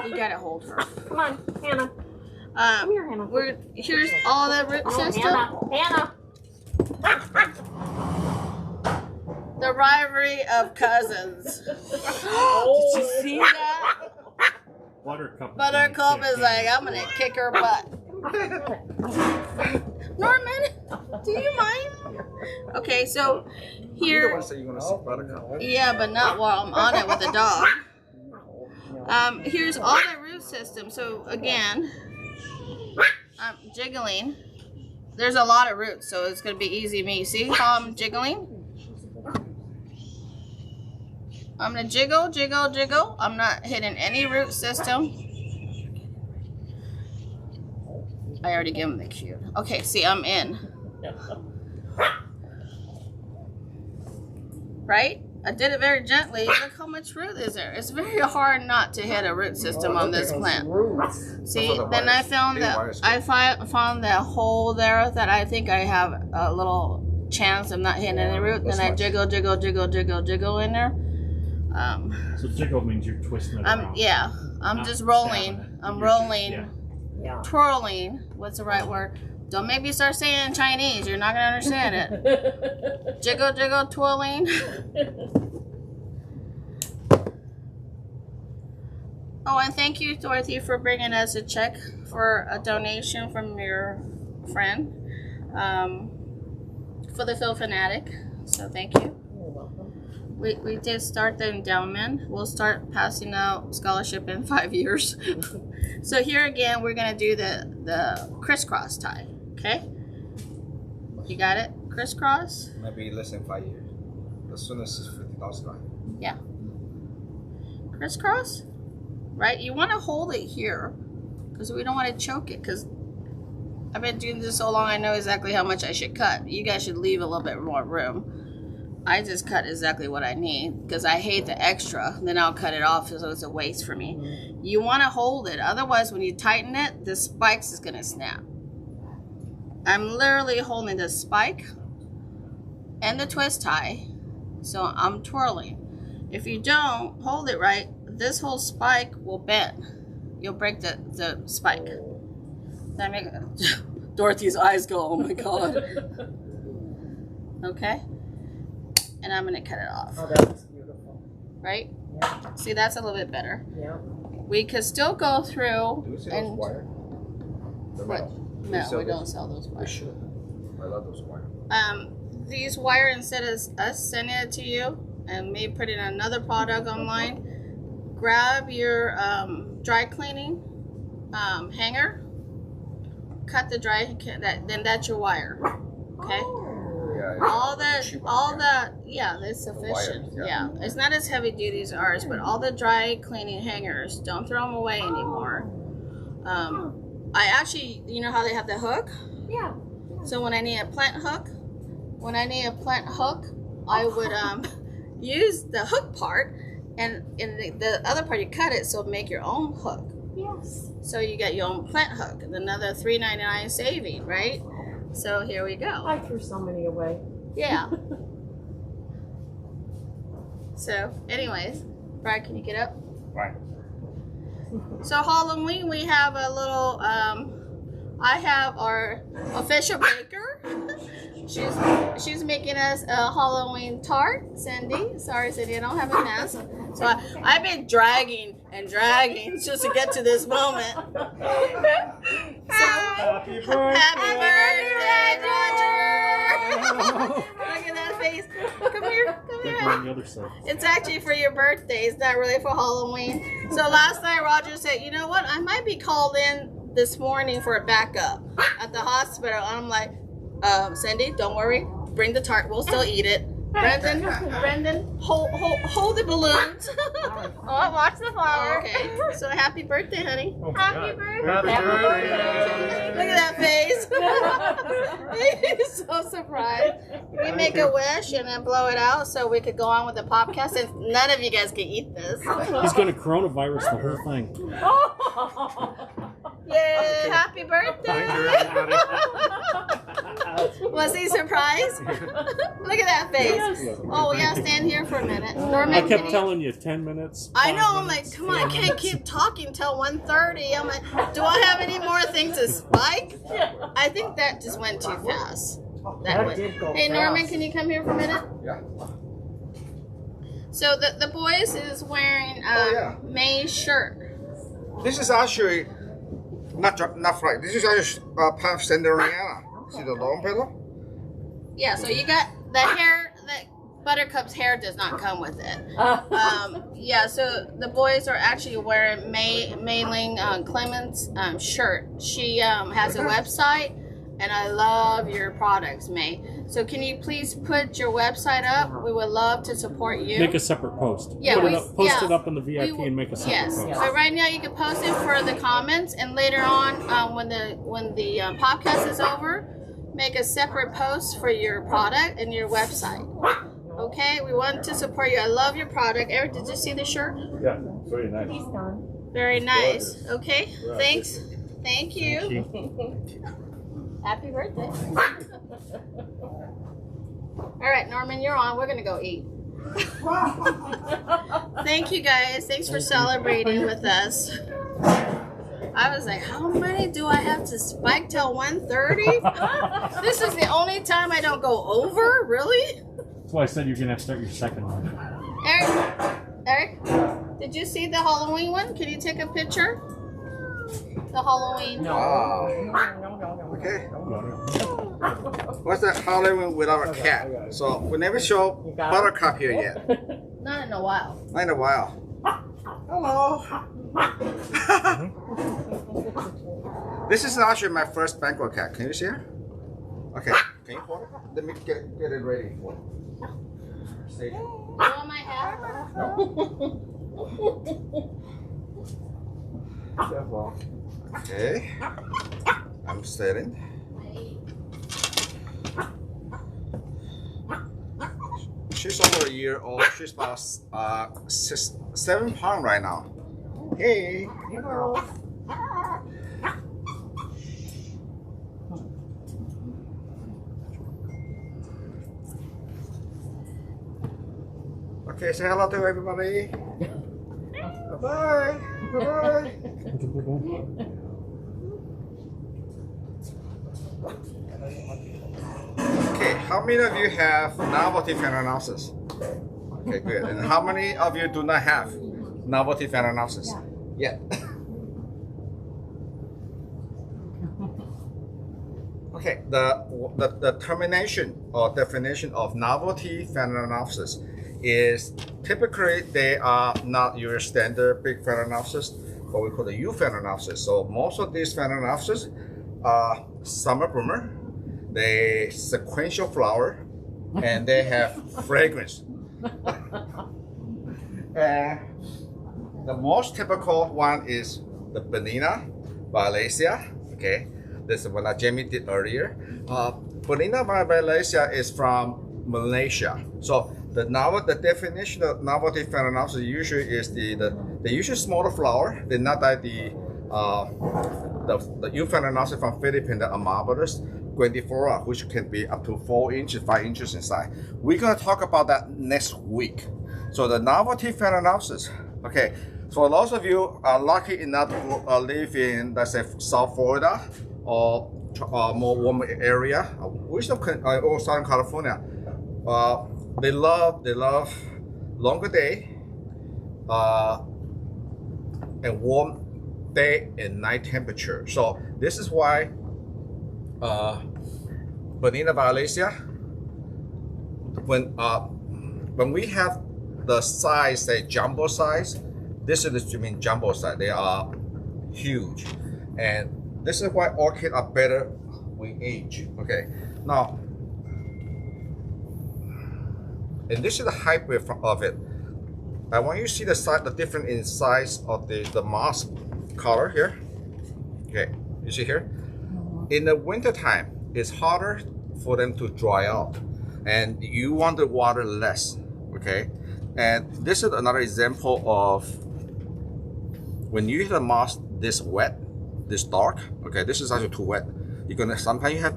You gotta hold her. Come on, Hannah. Come here, Hannah. Here's all the root system. Hannah. The rivalry of cousins. Did you see that? Buttercup is like, I'm gonna kick her butt. Norman, do you mind? Okay, so here. You say you're gonna see Buttercup. Yeah, but not while I'm on it with the dog. Here's all the root system. So again, I'm jiggling. There's a lot of roots, so it's gonna be easy me. See how I'm jiggling? I'm gonna jiggle, jiggle, jiggle. I'm not hitting any root system. I already gave him the cue. Okay, see, I'm in. Right? I did it very gently. Look how much root is there. It's very hard not to hit a root system on this plant. See, then I found that hole there that I think I have a little chance of not hitting any root. Then I jiggle, jiggle, jiggle, jiggle, jiggle in there. So jiggle means you're twisting it around. Yeah, I'm just rolling. I'm rolling, twirling. What's the right word? Don't make me start saying Chinese. You're not gonna understand it. Jiggle, jiggle, twirling. Oh, and thank you, Dorothy, for bringing us a check for a donation from your friend for the Phil Fanatic. So thank you. We did start the endowment. We'll start passing out scholarship in 5 years. So here again, we're gonna do the crisscross tie. Okay, you got it. Crisscross. Maybe less than 5 years. As soon as it's 50,000. Yeah. Crisscross. Right. You want to hold it here because we don't want to choke it. Because I've been doing this so long, I know exactly how much I should cut. You guys should leave a little bit more room. I just cut exactly what I need because I hate the extra. Then I'll cut it off so it's a waste for me. You want to hold it. Otherwise, when you tighten it, the spikes is going to snap. I'm literally holding the spike and the twist tie. So I'm twirling. If you don't hold it right, this whole spike will bend. You'll break the spike. That make Dorothy's eyes go, oh my God. Okay? And I'm gonna cut it off. Oh, that was beautiful. Right? Yeah. See, that's a little bit better. Yeah. We could still go through Do you see and those wire? The what? metal. No, sell we this? don't sell those We wires. should. I love those wires. These wire, instead of us sending it to you and me putting another product online, grab your dry cleaning hanger, cut the dry, then that's your wire. Okay. Yeah. All that, cheap all one, that, yeah, that's sufficient. Wire, Yeah, it's not as heavy duty as ours, but all the dry cleaning hangers, don't throw them away anymore. I actually, you know how they have the hook? Yeah. So when I need a plant hook, I would use the hook part, and in the other part you cut it, so make your own hook. Yes. So you get your own plant hook, and another $3.99 saving, right? So here we go. I threw so many away. Yeah. So, anyways, Brad, can you get up? Right. So Halloween, we have a little. I have our official baker. She's making us a Halloween tart, Cindy. Sorry, Cindy, I don't have a mask. So I've been dragging just to get to this moment. So, Happy birthday! happy birthday, Roger! Look at that face. Come here. Take one on the other side. It's actually for your birthday. It's not really for Halloween. So last night, Roger said, you know what? I might be called in this morning for a backup at the hospital. And I'm like, Cindy, don't worry. Bring the tart. We'll still eat it. Brendan, hold the balloons. Oh, watch the flower. Okay. So happy birthday, honey. Oh my Happy God. birthday. Happy Look at that face. He's so surprised. We make a wish and then blow it out so we could go on with the podcast, and none of you guys can eat this. He's going to coronavirus the whole thing. Yay! Happy birthday! Thank you, everybody. Was he surprised? Look at that face. Oh yeah, stand here for a minute. Norman, I can kept you- telling you 10 minutes. I 5 know. I'm minutes, like, come on, I 4 can't minutes. keep talking till 1:30. I'm like, do I have any more things to spike? I think that just went too fast. That went. did go Hey Norman, fast. can you come here for a minute? Yeah. So the boys is wearing yeah. May's shirt. This is actually not fried. This is actually Puff Cinderella. See the long pedal? Yeah. So you got the hair that Buttercup's hair does not come with it. Yeah, so the boys are actually wearing Mei-Ling Clemens' shirt. She has a website, and I love your products, May. So can you please put your website up? We would love to support you. Make a separate post. Yeah, Put we- it up, post yeah. it up in the VIP and make a separate Yes. post. So right now you can post it for the comments, and later on, when the podcast is over, make a separate post for your product and your website. Okay, we want to support you. I love your product. Eric, did you see the shirt? Yeah, very nice. He's done. Very nice. Okay, thanks. Thank you. Happy birthday. All right, Norman, you're on. We're going to go eat. Thank you, guys. Thanks for celebrating with us. I was like, how many do I have to spike till 1:30? This is the only time I don't go over? Really? That's why I said you're going to have to start your second one. Eric, did you see the Halloween one? Can you take a picture? The Halloween. Wow. No. Okay. What's the Halloween without a cat? So we never show got it? Buttercup here yet. Not in a while. Not in a while. Hello. This is actually my first Bengal cat. Can you see her? Okay. Can you hold it? Let me get it ready for you. Stay. You want my hat? Okay. I'm setting. She's over a year old. She's about 7 pounds right now. Hey. Okay, say hello to everybody. Bye-bye. Bye-bye. Okay, how many of you have novelty fan analysis? Okay, good. And how many of you do not have novelty fan analysis? Yeah. Okay, the termination or definition of novelty Phalaenopsis is typically they are not your standard big Phalaenopsis, what we call the Euphalaenopsis. So most of these Phalaenopsis are summer bloomer, they sequential flower, and they have fragrance. And the most typical one is the Bonina violacea. Okay, this is what Jamie did earlier. Bonina violacea is from Malaysia. So the definition of novelty Phalaenopsis usually is the usually smaller flower. They're not like the Euphalaenopsis from Philippines, the Amabilis grandiflora, which can be up to 4 inches, 5 inches in size. We're gonna talk about that next week. So the novelty Phalaenopsis. Okay, so those of you are lucky enough to live in, let's say, South Florida or more warm area, or Southern California, they love longer day and warm day and night temperature. So this is why Bonina violacea, when we have the size, say jumbo size, this is the jumbo size. They are huge, and this is why orchids are better with age. Okay, now, and this is the hybrid of it. I want you to see the size, the difference in size of the moss color here. Okay, you see here. In the winter time, it's harder for them to dry out, and you want the water less. Okay, and this is another example of when you hit a moss this wet, this dark. Okay, this is actually too wet. You're gonna sometimes you have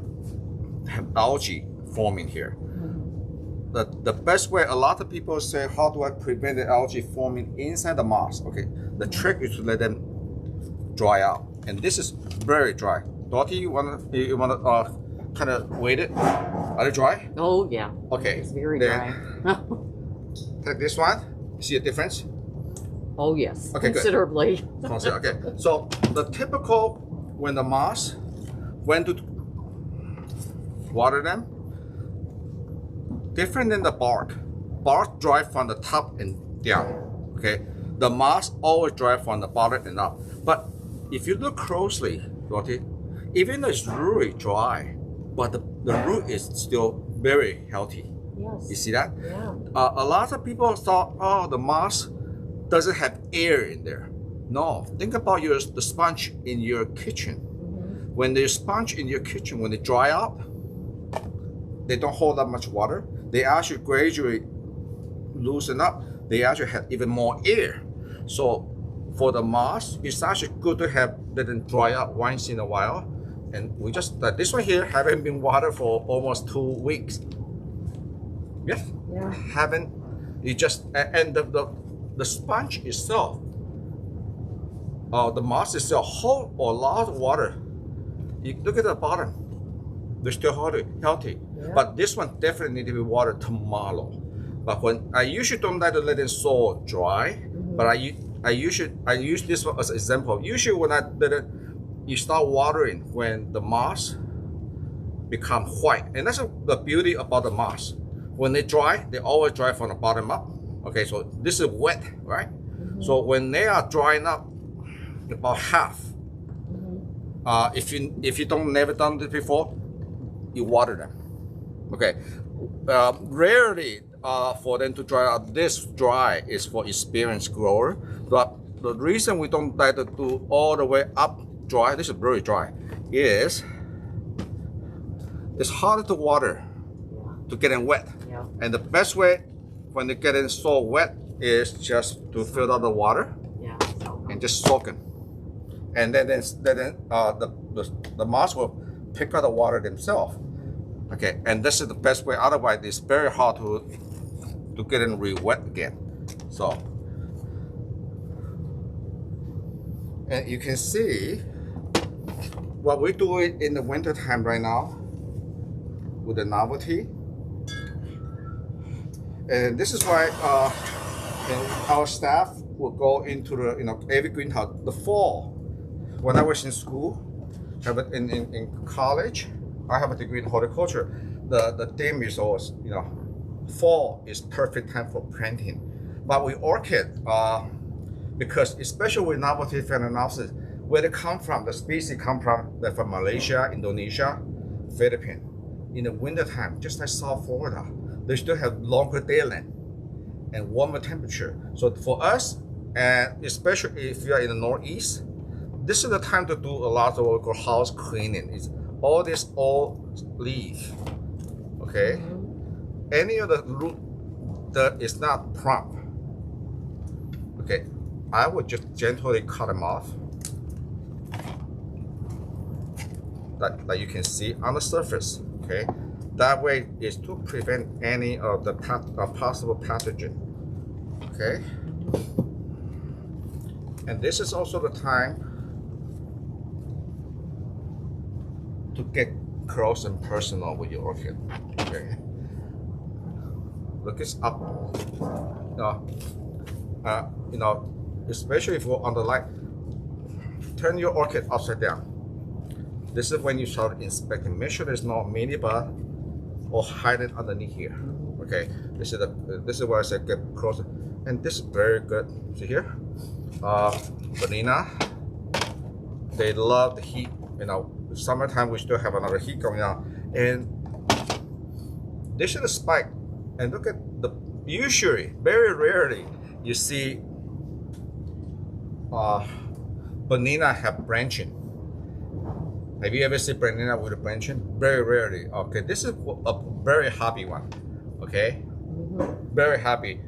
algae forming here. The best way, a lot of people say, how do I prevent the algae forming inside the moss? Okay, the trick is to let them dry out, and this is very dry. Dottie, you wanna kind of wait it? Are they dry? Oh yeah. Okay. It's very then dry. Take this one. You see a difference? Oh yes. Okay, considerably. Good. Okay. So the typical when the moss, when to water them, different than the bark. Bark dry from the top and down. Okay. The moss always dry from the bottom and up. But if you look closely, Dottie, even though it's really dry, but the root is still very healthy. Yes. You see that? Yeah. A lot of people thought, oh, the moss doesn't have air in there. No, think about the sponge in your kitchen. Mm-hmm. When the sponge in your kitchen, when they dry up, they don't hold that much water. They actually gradually loosen up. They actually have even more air. So for the moss, it's actually good to have let them dry up once in a while. And we just, this one here haven't been watered for almost 2 weeks. Yes, Yeah. haven't, you just, and the sponge itself, the moss itself hold a lot of water. You look at the bottom, they're still healthy. Yeah. But this one definitely need to be watered tomorrow. But when I usually don't like to let it so dry, but I use this one as an example. Usually when I let it, you start watering when the moss become white, and that's the beauty about the moss. When they dry, they always dry from the bottom up. Okay, so this is wet, right? So when they are drying up, about half. If you don't never done this before, you water them. Okay, rarely for them to dry out this dry is for experienced grower. But the reason we don't like to do all the way up dry, this is very dry, is it's harder to water to get them wet. Yeah. And the best way when they get in so wet is just to fill out the water Yeah. and just soak them. And then the moss will pick up the water themselves. Okay, and this is the best way. Otherwise, it's very hard to get them re-wet again. So, and you can see what we do in the winter time right now with the novelty. And this is why our staff will go into the every greenhouse. The fall, when I was in school, in college, I have a degree in horticulture. The theme is always, fall is perfect time for planting. But with orchid, because especially with novelty phalaenopsis, where they come from, the species come from, they're from Malaysia, Indonesia, Philippines. In the wintertime, just like South Florida, they still have longer day length and warmer temperature. So for us, and especially if you are in the Northeast, this is the time to do a lot of what we call house cleaning. It's all this old leaf, okay? Any of the root that is not plump, okay, I would just gently cut them off. That you can see on the surface, okay? That way is to prevent any of the possible pathogen, okay? And this is also the time to get close and personal with your orchid, okay? Look, it's up, especially if you're on the light, turn your orchid upside down. This is when you start inspecting. Make sure there's no mealybug or hiding underneath here. Okay, this is where I said get closer, and this is very good. See here, banana. They love the heat. Summertime we still have another heat going on, and this is a spike. And look at usually, very rarely, you see banana have branching. Have you ever seen banana with a branching? Very rarely. Okay, this is a very happy one. Okay, very happy.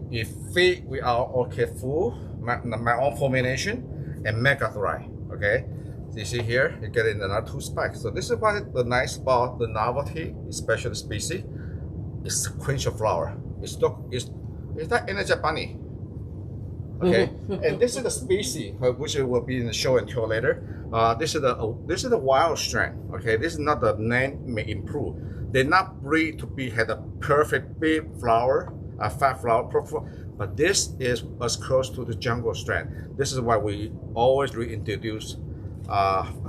You feed with our orchid food, my own formulation, and mega thrive. Okay, so you see here, you get in another 2 spikes. So this is what the nice about the novelty, especially species, is sequential flower. It's that energy bunny. Okay, and this is the species which will be in the show and tell later. This is the wild strain. Okay, this is not the name may improve. They're not breed to have a perfect big flower, a fat flower, but this is as close to the jungle strain. This is why we always reintroduce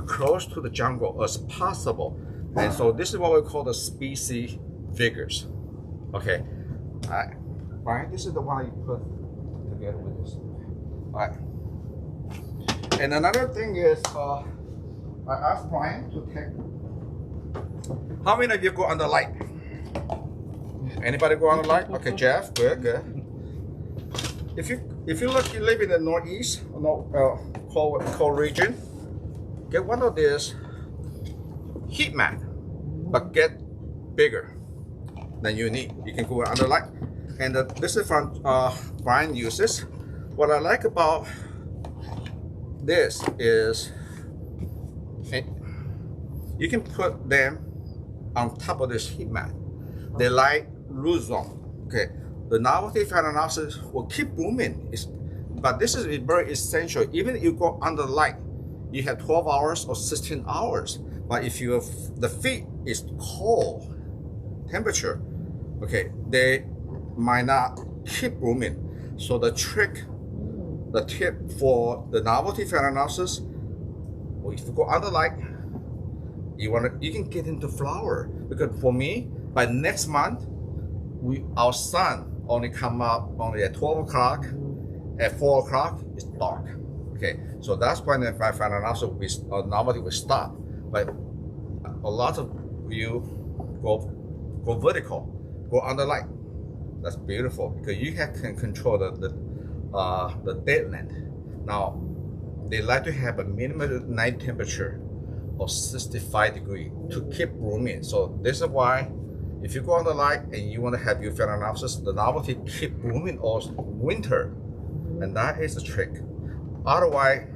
close to the jungle as possible. And so this is what we call the species figures. Okay, all right. This is the one you put together with this. All right. And another thing is, I asked Brian to take. How many of you go under light? Anybody go under light? Okay, Jeff, good. If you live in the Northeast, cold region, get one of these heat mat, but get bigger than you need. You can go under light, and this is from Brian uses. What I like about this is you can put them on top of this heat mat. They like root zone. Okay, the novelty phalaenopsis will keep blooming. But this is very essential. Even if you go under light, you have 12 hours or 16 hours. But if the feet is cold temperature, okay, they might not keep blooming. So the tip for the novelty phalaenopsis, well, if you go under light, you can get into flower. Because for me, by next month, our sun only come up only at 12 o'clock. At 4 o'clock, it's dark. Okay, so that's when the phalaenopsis novelty will stop. But a lot of you go vertical, go under light. That's beautiful because you can control the dead length. Now, they like to have a minimum night temperature of 65 degrees to keep blooming. So this is why if you go under light and you want to have your phalaenopsis, the novelty keep blooming all winter, and that is the trick. Otherwise,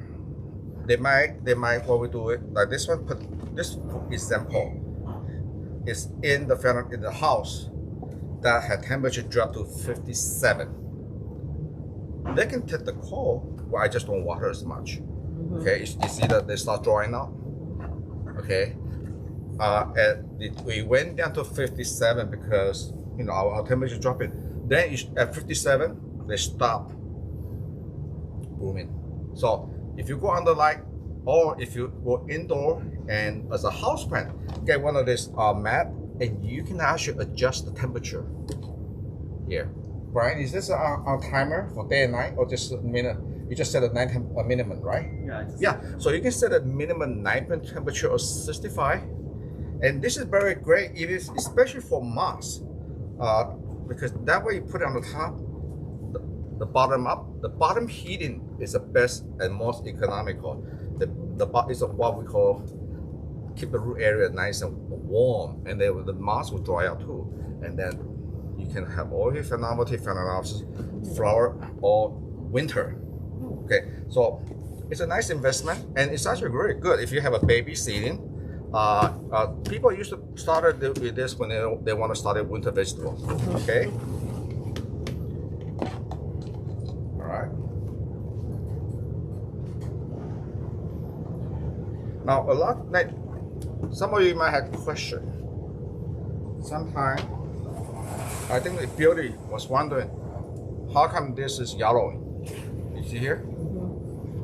they might what we do it like this one. Put this example is in the house that had temperature drop to 57. They can take the cold, but I just don't water as much. Okay, you see that they start drying out. Okay, we went down to 57 because our temperature dropping. Then at 57 they stop blooming. So if you go under light, or if you go indoor and as a house plant, get one of this mat, and you can actually adjust the temperature here. Brian, is this a timer for day and night, or just a minute? You just set a minimum, right? Yeah. So you can set a minimum night temperature of 65, and this is very great. It is especially for moss, because that way you put it on the top, the bottom up. The bottom heating is the best and most economical. The bottom is what we call keep the root area nice and warm, and then the moss will dry out too, and then you can have all your Novelty Phals flower all winter. Okay, so it's a nice investment, and it's actually really good if you have a baby seeding. People used to start with this when they want to start a winter vegetable. Okay. All right. Now some of you might have a question. Sometimes I think the beauty was wondering how come this is yellowing. You see here?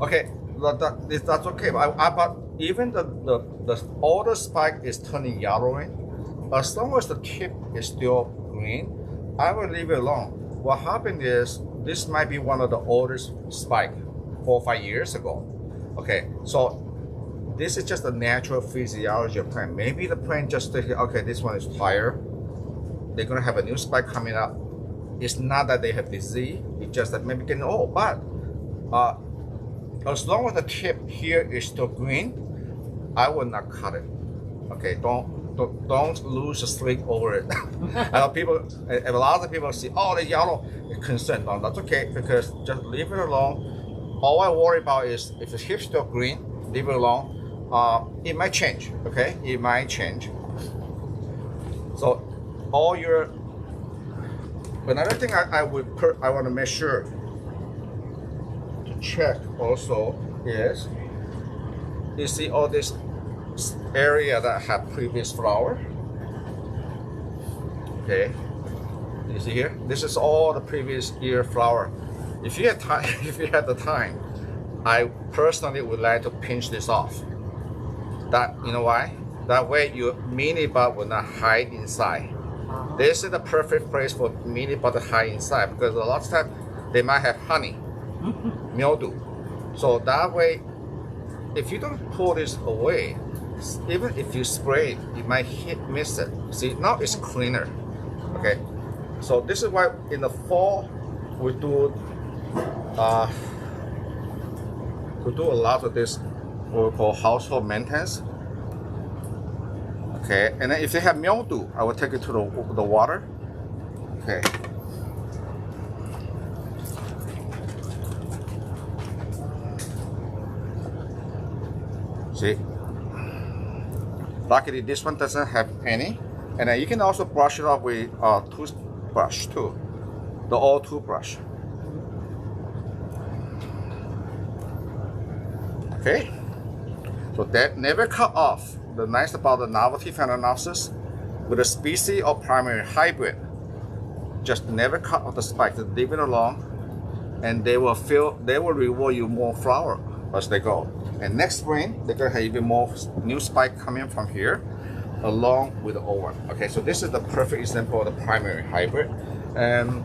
Okay, that's okay. But even the older spike is turning yellowing, as long as the tip is still green, I will leave it alone. What happened is this might be one of the oldest spike 4 or 5 years ago. Okay, so this is just the natural physiology of plant. Maybe the plant just thinking, okay, this one is tired. They're gonna have a new spike coming up. It's not that they have disease. It's just that maybe getting old. But as long as the tip here is still green, I will not cut it. Okay, don't lose sleep over it. I know a lot of people see, oh, the yellow, concerned. No, that's okay, because just leave it alone. All I worry about is if the tip's still green, leave it alone. It might change. Okay, it might change. So another thing I want to make sure to check also is, you see all this area that have previous flower. Okay, you see here, this is all the previous year flower. If you have time, if you have the time, I personally would like to pinch this off. That, you know why? That way your mini bud will not hide inside. This is the perfect place for mini bud to hide inside, because a lot of times they might have honey, mildew. So that way, if you don't pull this away, even if you spray it, you might miss it. See, now it's cleaner. Okay, so this is why in the fall we do a lot of this what we call household maintenance. Okay, and then if they have mildew, I will take it to the water. Okay. See, luckily this one doesn't have any, and then you can also brush it off with a toothbrush too, the old toothbrush. Okay, so that never cut off. The nice about the Novelty Phals with a species or primary hybrid, just never cut off the spike, just leave it alone, and they will reward you more flower as they go. And next spring, they're gonna have even more new spike coming from here, along with the old one. Okay, so this is the perfect example of the primary hybrid, and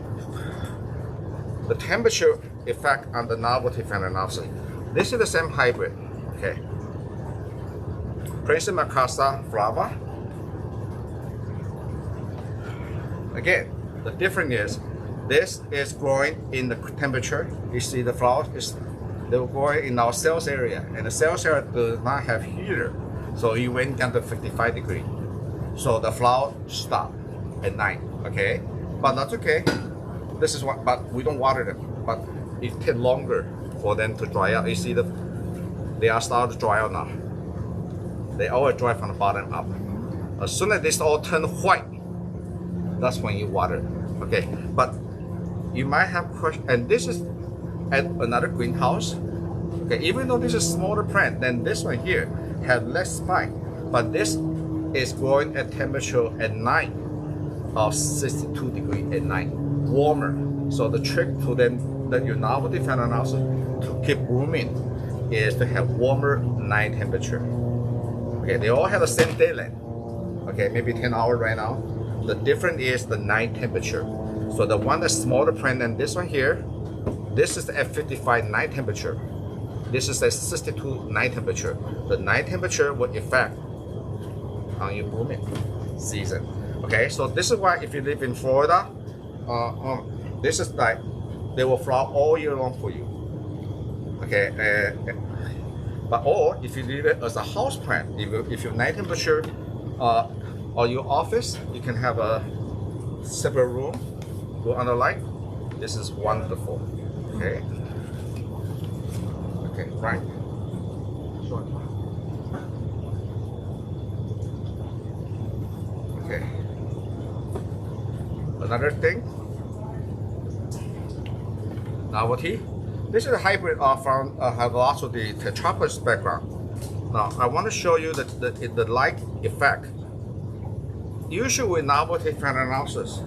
the temperature effect on the Novelty Phals. This is the same hybrid. Okay. Prince Macasa flava. Again, the difference is this is growing in the temperature. You see the flowers they're growing in our sales area, and the sales area does not have heater, so it went down to 55 degrees. So the flower stopped at night. Okay, but that's okay. This is what, but we don't water them. But it takes longer for them to dry out. You see they are starting to dry out now. They always dry from the bottom up. As soon as this all turn white, that's when you water. Okay, but you might have question, and this is at another greenhouse. Okay, even though this is smaller plant than this one here, have less spike, but this is growing at temperature at night of 62 degrees at night, warmer. So the trick to your Novelty Phals to keep blooming is to have warmer night temperature. Okay, they all have the same day length. Okay, maybe 10 hours right now. The difference is the night temperature. So the one that's smaller plant than this one here, this is the F55 night temperature. This is the 62 night temperature. The night temperature will affect on your blooming season. Okay, so this is why if you live in Florida, this is like they will flower all year long for you. Okay, but or if you leave it as a house plant, if your night temperature or your office, you can have a separate room, go under light. This is wonderful. Okay. Okay, right. Sure. Okay. Another thing. Novelty. This is a hybrid from have also the tetrapolis background. Now I want to show you the light effect. Usually with novelty phalaenopsis,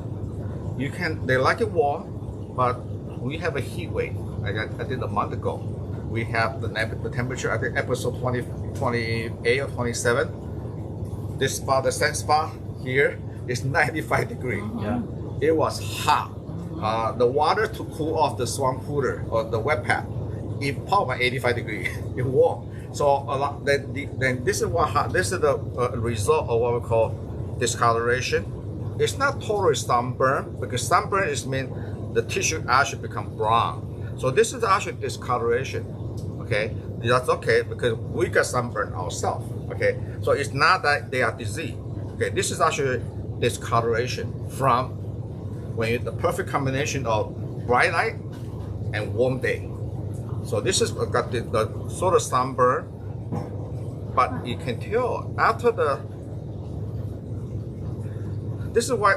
they like it warm, but we have a heat wave. I did a month ago. We have the temperature. I think episode 28 or 27. This spot, the sand spot here, is 95 degrees. Yeah. It was hot. The water to cool off the swamp cooler or the wet pad, it popped at 85 degrees. It warm. So then this is the result of what we call discoloration. It's not totally sunburn, because sunburn is mean the tissue actually become brown. So this is actually discoloration. Okay, that's okay because we got sunburn ourselves. Okay, so it's not that they are disease. Okay, this is actually discoloration from when the perfect combination of bright light and warm day. So this is got the sort of sunburn, but you can tell after the. This is why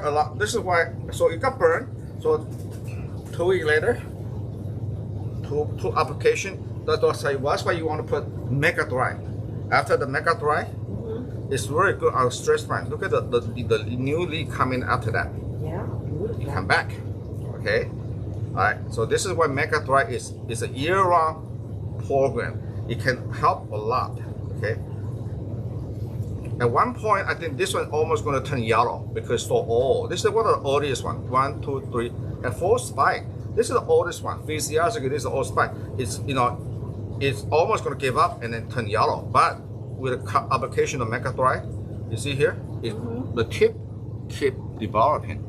so it got burned. So 2 weeks later, two application. That's why you want to put mega dry. After the mega dry, it's very good on stress plant. Look at the new leaf coming after that. Yeah. You come back. Okay. All right. So this is why mega dry is a year-round program. It can help a lot. Okay. At one point, I think this one almost going to turn yellow because it's so old. This is one of the oldest one. 1, 2, 3, and 4 spike. This is the oldest one. Physiologically, this is the old spike. It's it's almost going to give up and then turn yellow. But with the application of Mega Dry, you see here, the tip keep developing.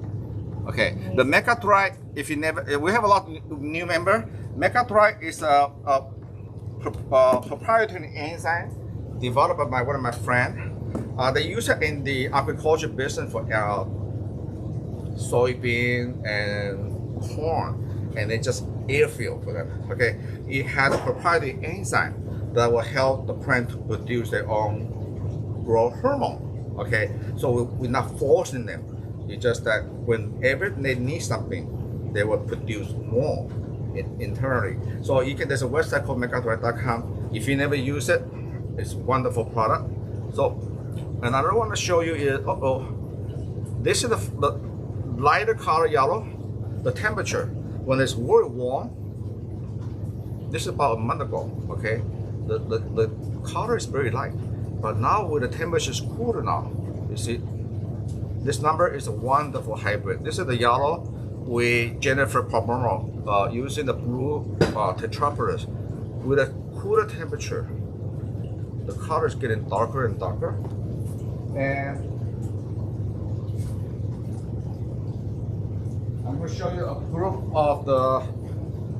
Okay, the Mega Dry. If you never, we have a lot of new member. Mega Dry is a proprietary enzyme developed by one of my friends. They use it in the agriculture business for soybean and corn, and they just airfield for them. Okay, it has a proprietary enzyme that will help the plant to produce their own growth hormone. Okay, so we're not forcing them. It's just that whenever they need something, they will produce more internally. So you can. There's a website called megadry.com. If you never use it, it's a wonderful product. So another one to show you is this is the lighter color yellow. The temperature when it's very warm. This is about a month ago. Okay, the color is very light, but now with the temperature is cooler now, you see. This number is a wonderful hybrid. This is the yellow with Jennifer Palmero using the blue tetrapolis with a cooler temperature. The color is getting darker and darker, and I'm going to show you a group of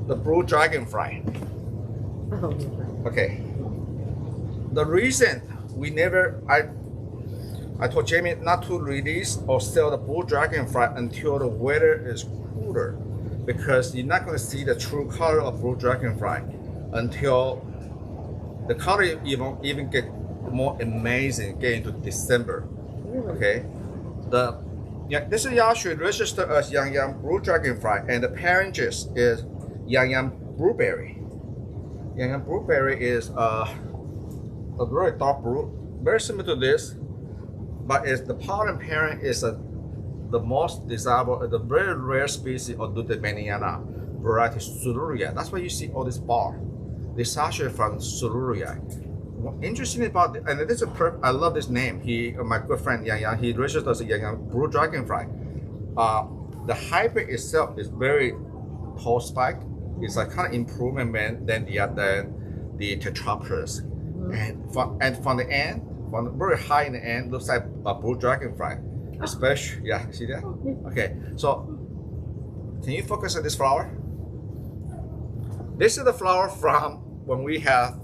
the blue dragonfly. Okay. The reason we never I told Jamie not to release or sell the blue dragonfly until the weather is cooler, because you're not going to see the true color of blue dragonfly until the color even get more amazing get into December. Okay, this is actually registered as Yang blue dragonfly, and the parentage is Yang blueberry. Yang blueberry is a very dark blue, very similar to this. But the pollen parent is the most desirable, the very rare species of Dudemaniana variety Suluria. That's why you see all this bar. This is actually from Suluria. interesting about and this is I love this name. My good friend Yang, he registered as a Yang blue dragonfly. The hybrid itself is very tall spike. It's a kind of improvement than the Tetrapterus. And from the end, from very high in the end, looks like a blue dragonfly. Especially, yeah, see that? Okay, so can you focus on this flower? This is the flower from when we have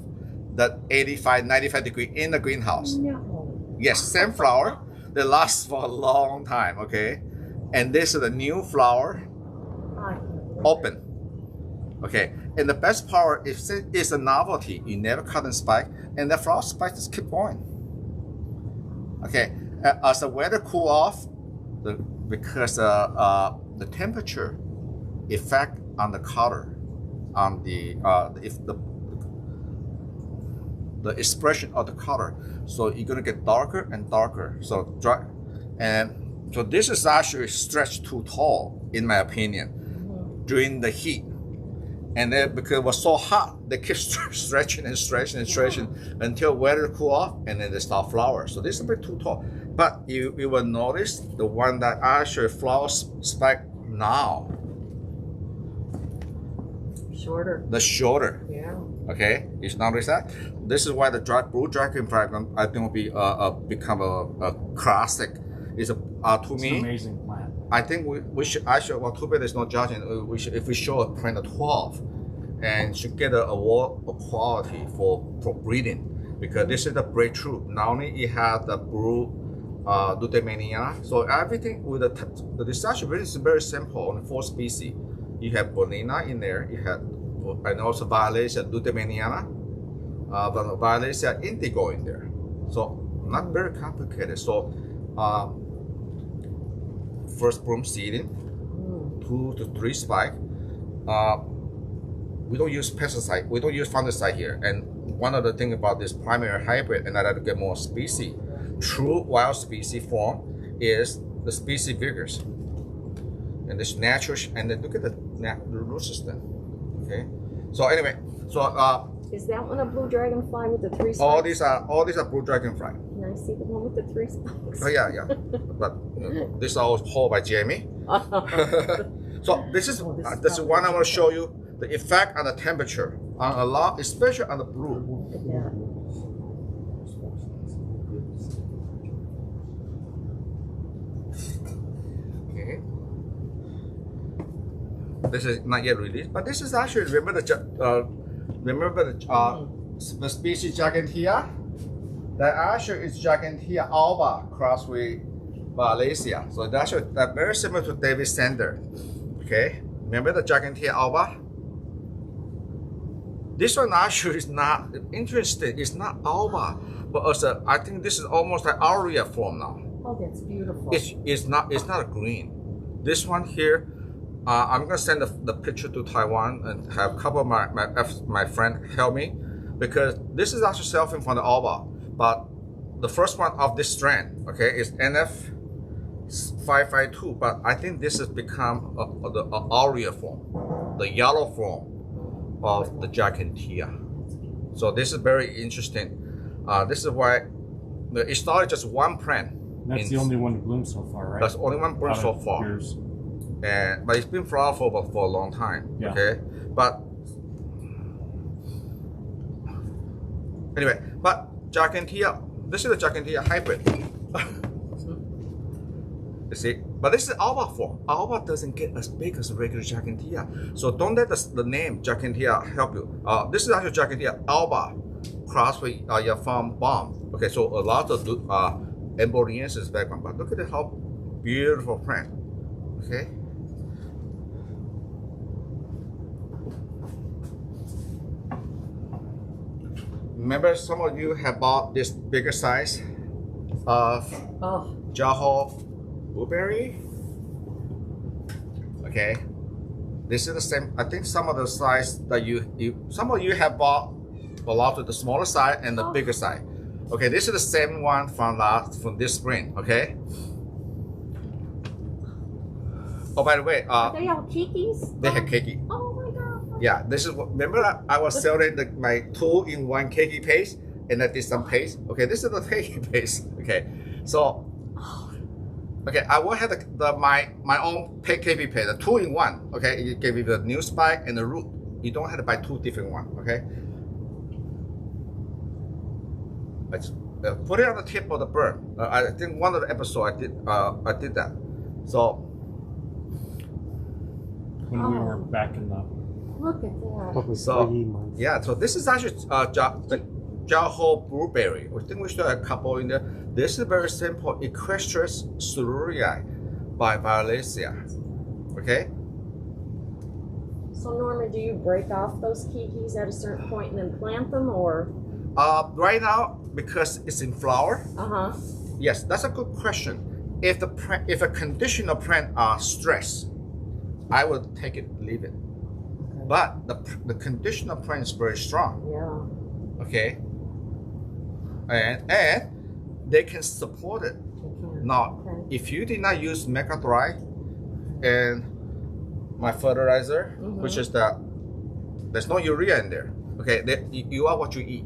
that 85, 95 degree in the greenhouse. No. Yes, same flower. They last for a long time, okay? And this is the new flower, open. Okay, and the best part is it's a novelty. You never cut and spike, and the flower spike just keep going. Okay, as the weather cool off, because the temperature effect on the color, on the expression of the color, so you're gonna get darker and darker. So dry, and so this is actually stretched too tall, in my opinion, during the heat. And then because it was so hot, they keep stretching and stretching and stretching until weather cool off, and then they start flower. So this is a bit too tall. But you will notice the one that actually flowers spike now. Shorter. The shorter. Yeah. Okay, you notice that? This is why the blue dragonfly I think will be become a classic. It's to It's me. an amazing plant. I think we should actually, well, too bad there's no judging. We should, if we show a plant of 12, and should get an award of quality for breeding, because this is the breakthrough. Not only it has the blue Lutemania, so everything with the research is very simple on the 4 species. You have Bonina in there, you have, and also Violacia Lutemania, but Violacia indigo in there. So not very complicated. So first bloom seeding, 2 to 3 spike. We don't use pesticide, we don't use fungicide here. And one of the things about this primary hybrid, and I like to get more species, true wild species form is the species vigorous. And this natural, and then look at the root system. Okay. So anyway, so Is that one a blue dragonfly with the 3 spikes? all these are blue dragonfly. Can I see the one with the 3 spikes? Oh yeah. But this is all hauled by Jamie. So this is one I want to show you, the effect on the temperature on a lot, especially on the blue. Look at that. Okay. This is not yet released, but this is actually remember the species Gigantea. That actually is Gigantea alba crossed with Violacia. So that's very similar to David Sander. Okay, remember the Gigantea alba? This one actually is not interesting. It's not alba, but I think this is almost like aurea form now. Oh, that's beautiful. It's not a green. This one here, I'm gonna send the picture to Taiwan and have a couple of my friend help me, because this is actually selfing from the alba. But the first one of this strand, okay, is NF552. But I think this has become the aurea form, the yellow form of the Gigantea. So this is very interesting. This is why it started just one plant. That's the only one to bloom so far, right? That's the only one bloom so far. Years. But it's been flower for a long time. Yeah. Okay, but anyway, but Gigantea, this is the Gigantea hybrid. You see, but this is alba form. Alba doesn't get as big as regular Gigantea, so don't let the name Gigantea help you. This is actually Gigantea alba crossed with your farm bomb. Okay, so a lot of Emboliensis background, but look at how beautiful plant. Okay. Remember, some of you have bought this bigger size of Jaho blueberry. Okay, this is the same. I think some of the size that some of you have bought a lot of the smaller side and the bigger side. Okay, this is the same one from this spring. Okay. Oh, by the way, Are they all kikis? they have keiki. Oh my god. Yeah, this is what. Remember, I was selling my 2-in-1 keiki paste, and I did some paste. Okay, this is the paste. Okay, so okay, I will have my own KP paste, the 2-in-1. Okay, it gave you the new spike and the root. You don't have to buy 2 different ones. Okay, let's put it on the tip of the burn. I think one of the episodes I did that. So when we were back in the Look at that. Probably So, 3 months. yeah, so this is actually the Jaho blueberry. I think we still have a couple in there. This is very simple, Equestris ceruleae by Violaceae. Okay, So Norman, do you break off those kikis at a certain point and then plant them, or? right now because it's in flower. Yes, that's a good question. If a conditional plant are stressed, I would take it, leave it. But the conditional plant is very strong. Yeah. Okay, and they can support it. Now, Okay. if you did not use Mega Dry and my fertilizer, which is there's no urea in there. Okay, you are what you eat.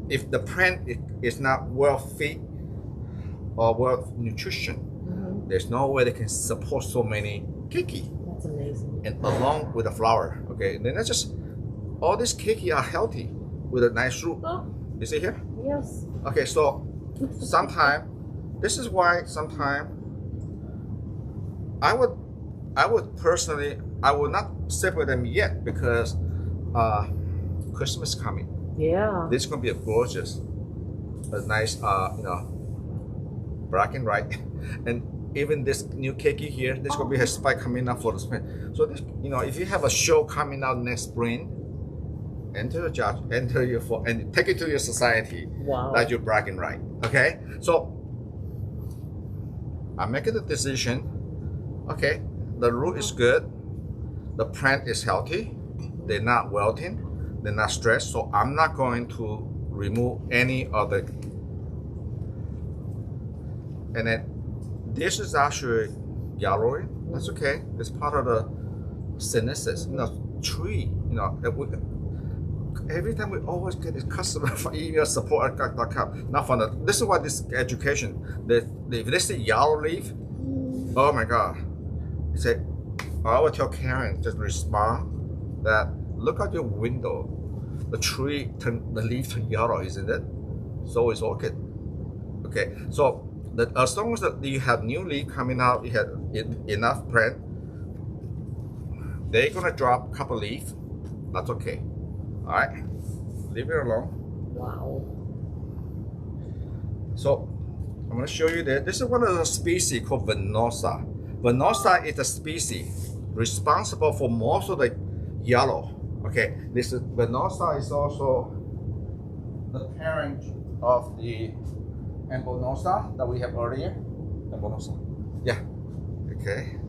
If the plant is not well fed or well nutrition, there's no way they can support so many kiki. That's amazing. And along with the flower. Okay, then that's just all these kiki are healthy with a nice root. Oh, You see here? yes. Okay, so this is why sometimes I would personally, I would not separate them yet because Christmas is coming. Yeah. This is gonna be a gorgeous, a nice, black and white, and even this new kiki here, this gonna be a spike coming up for the spring. So this, if you have a show coming out next spring, enter and take it to your society. Wow. That you're bragging right. Okay, so I'm making the decision. Okay, the root is good, the plant is healthy, they're not wilting, they're not stressed, so I'm not going to remove any of the. And then this is actually yellowing. That's okay. It's part of the senescence. Tree. Every time we always get this customer from email support@gag.com. Not from the. This is what this education. If they say yellow leaf, oh my God. They say, I will tell Karen just respond that look out your window. The tree the leaf turn yellow, isn't it? So is orchid. Okay, so as long as you have new leaf coming out, you have enough plant, they're gonna drop a couple leaf. That's okay. All right, leave it alone. Wow. So I'm gonna show you that this is one of the species called Venosa. Venosa is a species responsible for most of the yellow. Okay, this is Venosa is also the parent of the Embonosa that we have earlier. Embonosa. Yeah. Okay.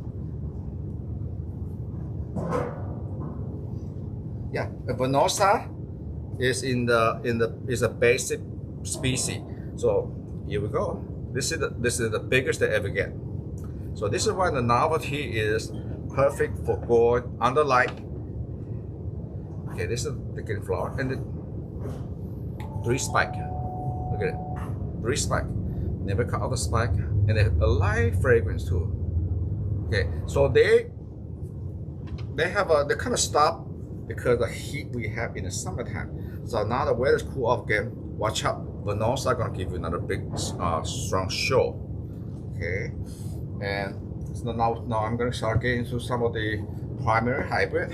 Yeah, Venosa is is a basic species. So here we go. This is the biggest they ever get. So this is why the novelty is perfect for going under light. Okay, this is the green flower and the 3 spike. Look at it, 3 spike. Never cut out the spike, and a light fragrance too. Okay, so they kind of stop because the heat we have in the summertime. So now the weather's cool off again. Watch out, Venosa gonna give you another big strong show. Okay, and so now I'm gonna start getting into some of the primary hybrid.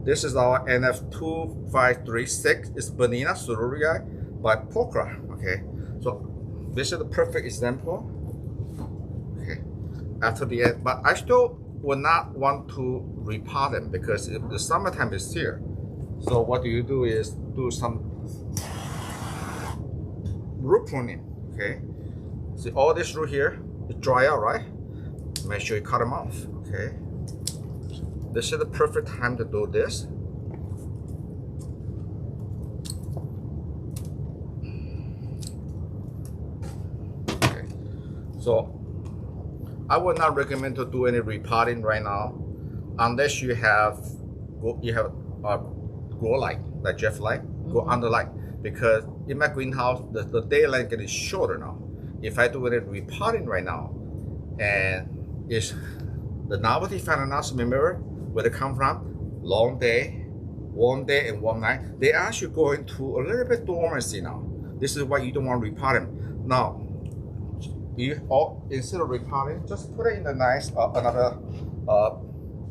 This is our NF2536. It's Banana Ceruleae by Pokra. Okay, so this is the perfect example. Okay, after the end, but I still would not want to repot them because the summertime is here. So what you do is do some root pruning. Okay, see all this root here, it dry out, right? Make sure you cut them off. Okay, this is the perfect time to do this. Okay, so I would not recommend to do any repotting right now, unless you have grow light, like Jeff light, go under light. because in my greenhouse, the day length getting shorter now. If I do it repotting right now, and it's the Novelty Phals, remember where they come from? Long day, warm day, and warm night. They actually go into a little bit dormancy now. This is why you don't want to repot them. Now, instead of repotting, just put it in a nice another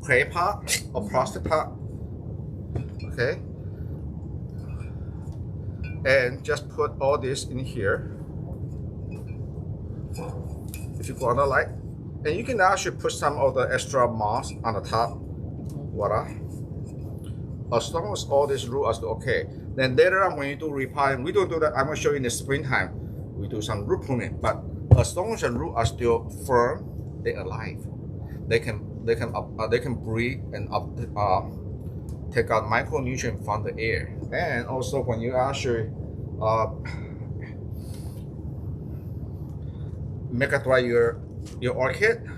clay pot or plastic pot. Okay, and just put all this in here. If you go on the light, and you can actually put some of the extra moss on the top. Voila. As long as all this root is okay, then later on when you do repotting, we don't do that. I'm going to show you in the springtime. We do some root pruning, but as long as the roots are still firm, they're alive. They can breathe and take out micronutrients from the air. And also when you actually make a dry your orchid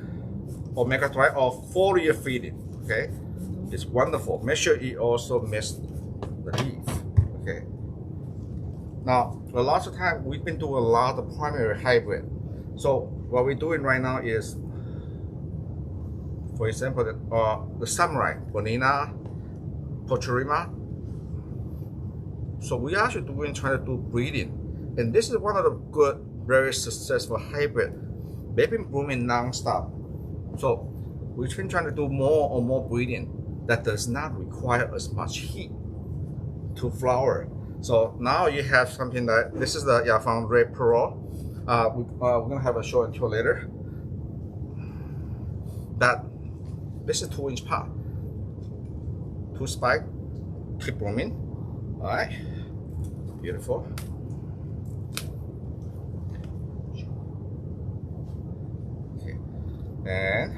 or make a dry or foliar feeding, okay, it's wonderful. Make sure you also mist the leaf, okay. Now a lot of time we've been doing a lot of primary hybrid. So what we're doing right now is, for example, the samurai, Bonina, Pochurima. So we actually trying to do breeding, and this is one of the good, very successful hybrid. They've been blooming non-stop. So we've been trying to do more and more breeding that does not require as much heat to flower. So now you have something that this is the Fang Red Pearl. We're gonna have a show and tell later. That this is 2-inch pot, 2 spike, keep blooming. All right, beautiful. Okay, and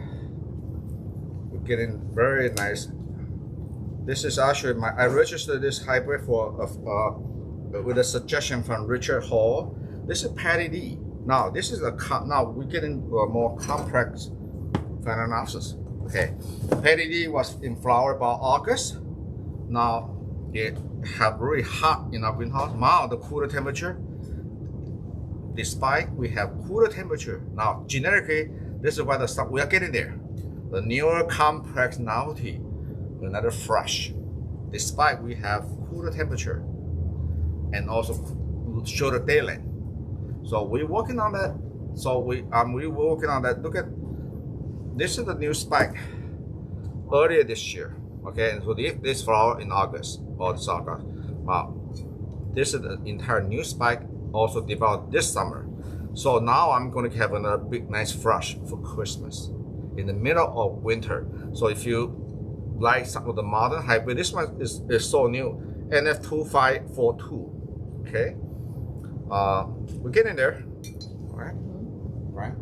we're getting very nice. This is actually I registered this hybrid for with a suggestion from Richard Hall. This is Patty D. Now this is now we're getting more complex phalaenopsis. Okay, Patty D was in flower about August. Now it have really hot in our greenhouse. Now the cooler temperature. Despite we have cooler temperature, now genetically this is why the stuff we are getting there. The newer complex novelty, another fresh. Despite we have cooler temperature and also shorter day length. So we're working on that. So we're working on that. Look at this is the new spike earlier this year. Okay, and so this flower in August or this August. Wow, this is the entire new spike also developed this summer. So now I'm going to have another big nice flush for Christmas in the middle of winter. So if you like some of the modern hybrid, this one is so new, NF2542. Okay. We're getting there. All right. Right.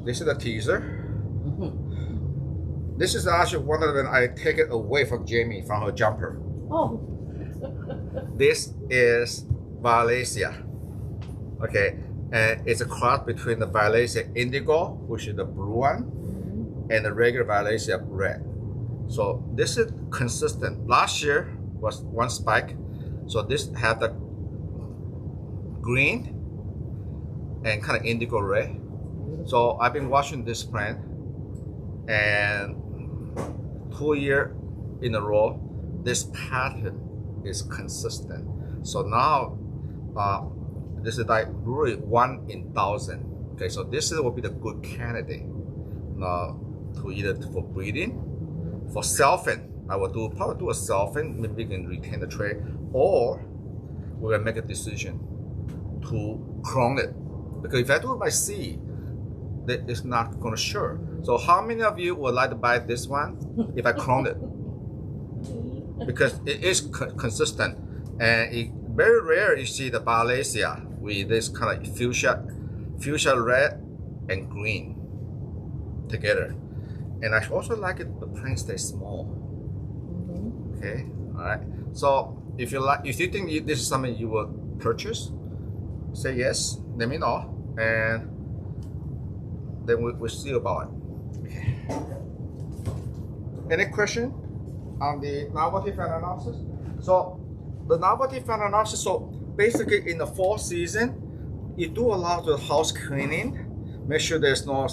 This is the teaser. This is actually one of them I take it away from Jamie from her jumper. Oh. This is Violacea. Okay. And it's a cross between the Violacea indigo, which is the blue one, and the regular Violacea red. So this is consistent. Last year was one spike. So this had the green and kind of indigo red. So I've been watching this plant, and 2 years in a row, this pattern is consistent. So now this is like really 1 in 1,000. Okay, so this will be the good candidate now to either for breeding, for selfing. I will probably do a selfing, maybe we can retain the tray, or we will make a decision to clone it. Because if I do it by seed, that is not gonna sure. So how many of you would like to buy this one if I clone it? Because it is consistent, and it very rare you see the Violacea with this kind of fuchsia red and green together. And I also like it the plant stays small. Okay, all right. So if you think this is something you will purchase, say yes. Let me know, and then we'll see about it. Okay. Any question? on the novelty fan analysis. So the novelty fan analysis, so basically in the fall season, you do a lot of house cleaning, make sure there's no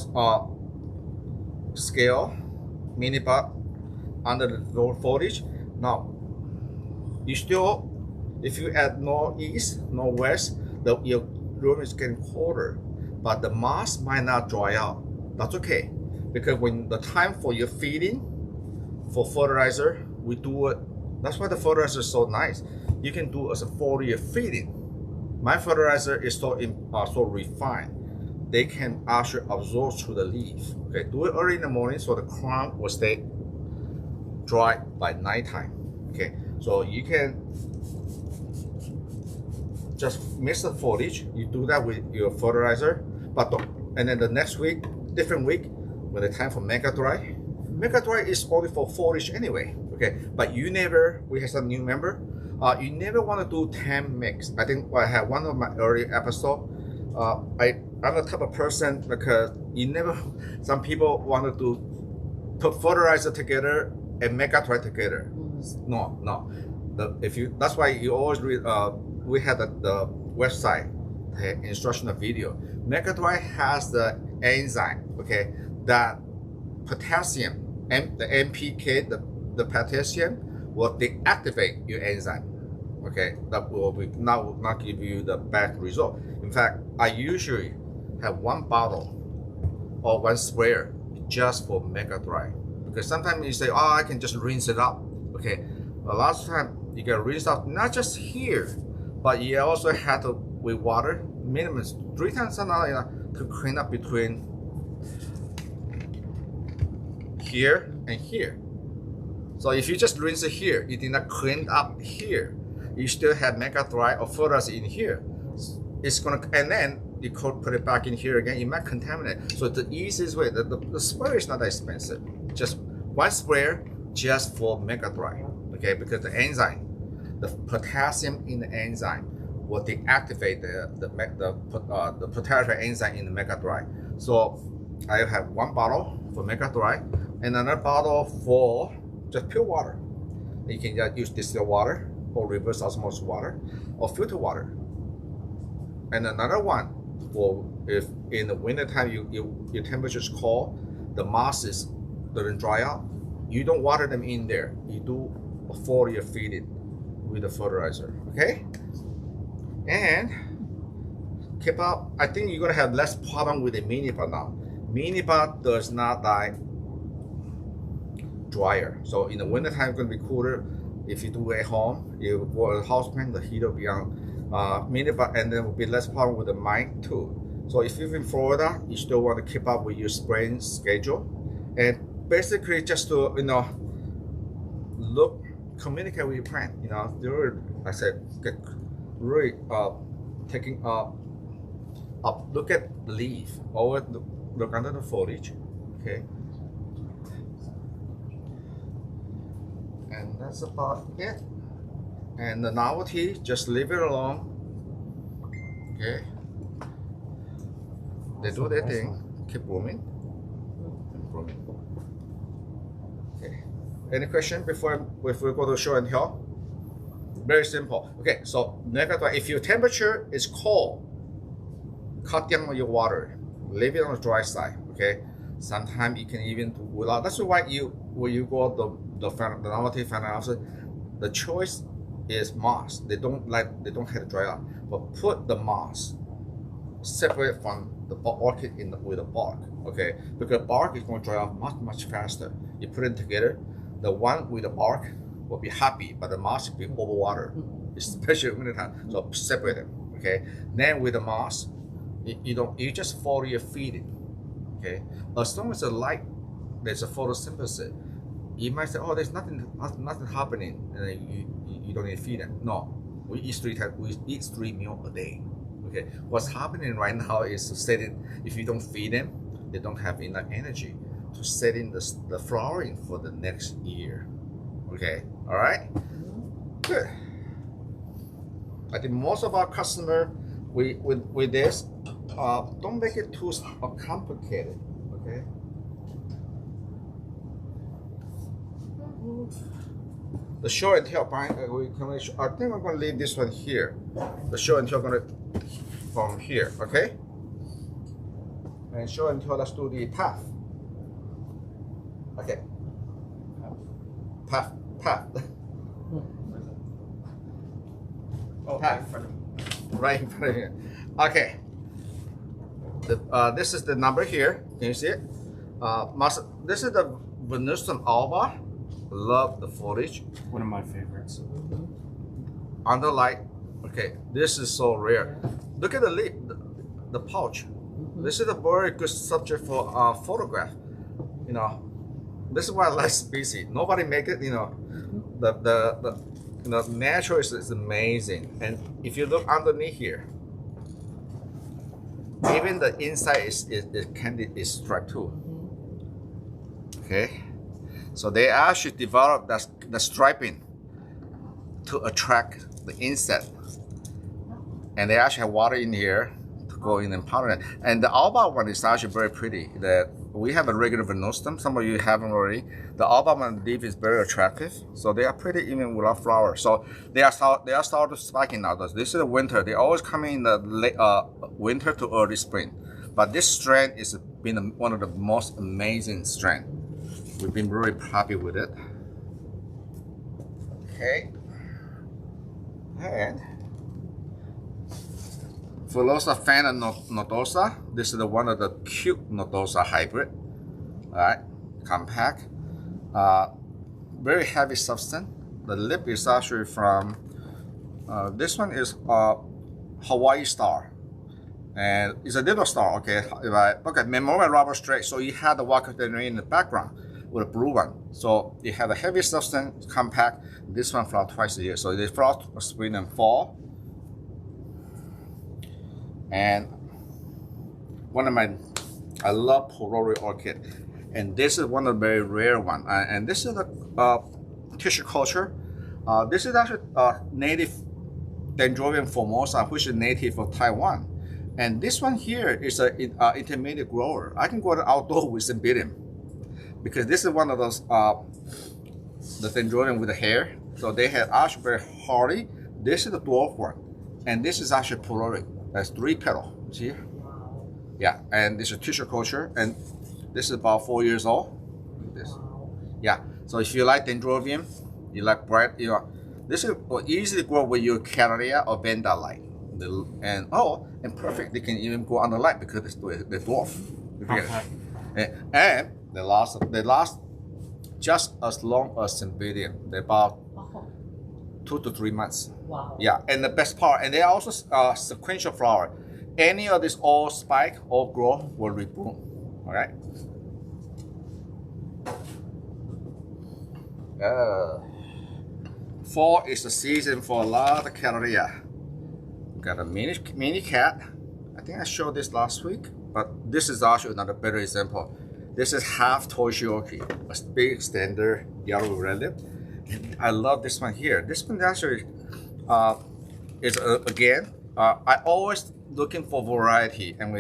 scale, mini bud under the foliage. Now, you still, if you add no east, no west, your room is getting colder, but the moss might not dry out. That's okay, because when the time for your feeding, for fertilizer, we do it. That's why the fertilizer is so nice. You can do as a foliar feeding. My fertilizer is so refined. They can actually absorb through the leaf. Okay, do it early in the morning so the crown will stay dry by nighttime. Okay, so you can just mix the foliage. You do that with your fertilizer, but and then the next week, different week, when the time for mega dry. Mega dry is only for foliage anyway. Okay, but you never. We have some new member. You never want to do 10 mix. I think I had one of my early episode. I'm the type of person because you never. Some people want to do put fertilizer together and mega dry together. No. That's why you always read. We had the website, the instructional video. Mega dry has the enzyme. Okay, that potassium and the NPK, the potassium will deactivate your enzyme. Okay, that will not give you the bad result. In fact, I usually have one bottle or one sprayer just for mega dry, because sometimes you say, oh, I can just rinse it out. Okay, the last time you can rinse out not just here, but you also have to with water minimum 3 times an hour to clean up between here and here. So if you just rinse it here, you did not clean up here, you still have mega dry or fertilizer in here. It's gonna, and then you could put it back in here again, you might contaminate. So the easiest way, the sprayer is not that expensive. Just one sprayer just for mega dry. Okay, because the enzyme, the potassium in the enzyme will deactivate the potassium enzyme in the mega dry. So I have one bottle for mega dry and another bottle for just pure water. You can just use distilled water or reverse osmosis water or filter water. And another one for if in the winter time your temperature is cold, the mosses doesn't dry out, you don't water them in there. You do a foliar feeding with the fertilizer. Okay, and keep up. I think you're gonna have less problem with the mini bud now. Mini bud does not die drier. So in the winter time, it's gonna be cooler. If you do it at home, you go a house plant, the heat will be on mini bud, and there will be less problem with the mine too. So if you're in Florida, you still want to keep up with your spraying schedule, and basically just to communicate with your plant. I said, get really taking up, look at the leaf, always look under the foliage. Okay. And that's about it. And the novelty, just leave it alone. Okay. They do their thing. Keep blooming. Okay. Any question before we go to show and tell? Very simple. Okay, so if your temperature is cold, cut down your water. Leave it on the dry side. Okay. Sometimes you can even do without. That's why when you go the novelty fan analysis, the choice is moss. They don't have to dry out, but put the moss separate from the orchid with the bark. Okay, because bark is going to dry out much faster. You put it together, the one with the bark will be happy, but the moss will be over water, especially in winter time. So separate them. Okay, then with the moss, you just follow your feeding. Okay, as long as the light, there's a photosynthesis. You might say, oh, there's nothing happening, and you don't need to feed them. No, we eat 3 times. We eat 3 meals a day. Okay, what's happening right now is setting. If you don't feed them, they don't have enough energy to set in the flowering for the next year. Okay, all right, good. I think most of our customer, with this, don't make it too complicated. Okay. The show and tell, I think I'm going to leave this one here. The show and tell going to from here, okay? And show and tell, let's do the path. Okay. Path. Oh, Path. Right in front of you. Okay. This is the number here. Can you see it? This is the Venustan alba. Love the foliage. One of my favorites. Under light. Okay, this is so rare. Look at the lip, the pouch. This is a very good subject for photograph. You know, this is why I like species. Nobody make it. You know, the natural is amazing. And if you look underneath here, even the inside is striped too. Okay, so they actually developed the striping to attract the insect, and they actually have water in here to go in and pollinate. And the alba one is actually very pretty. We have a regular Venustan. Some of you haven't already. The alba one leaf is very attractive, so they are pretty even without flowers. So they are starting spiking now. This is the winter. They always come in the late winter to early spring. But this strain is been one of the most amazing strain. We've been really happy with it. Okay. And Phalosa Fang and nodosa. This is the one of the cute nodosa hybrid. All right, compact, very heavy substance. The lip is actually from this one is Hawaii star, and it's a little star. Okay, okay, memorial rubber straight. So you had the Walker in the background with a blue one. So it had a heavy substance, compact. This one flower twice a year. So they flower spring and fall. And one of I love Porori orchid, and this is one of the very rare one. And this is a tissue culture. This is actually native Dendrobium formosa, which is native of Taiwan. And this one here is an intermediate grower. I can go to outdoor with and beat him, because this is one of those the Dendrobium with the hair. So they have actually very hardy. This is the dwarf one, and this is actually Porori. That's 3 petals. See? Yeah, and this is tissue culture, and this is about 4 years old. This, yeah. So if you like Dendrobium, you like bright, you know, this will easily grow with your Cattleya or Vanda light. And perfect. They can even go under light because they dwarf. And they last just as long as Cymbidium. They're about 2 to 3 months. Wow. Yeah, and the best part, and they are also sequential flower. Any of this all spike or grow will rebloom. All right. Fall is the season for a lot of Cattleya. Got a mini cat. I think I showed this last week, but this is actually another better example. This is half Toshioki, a big standard yellow red lip. And I love this one here. This one actually is again. I always looking for variety, and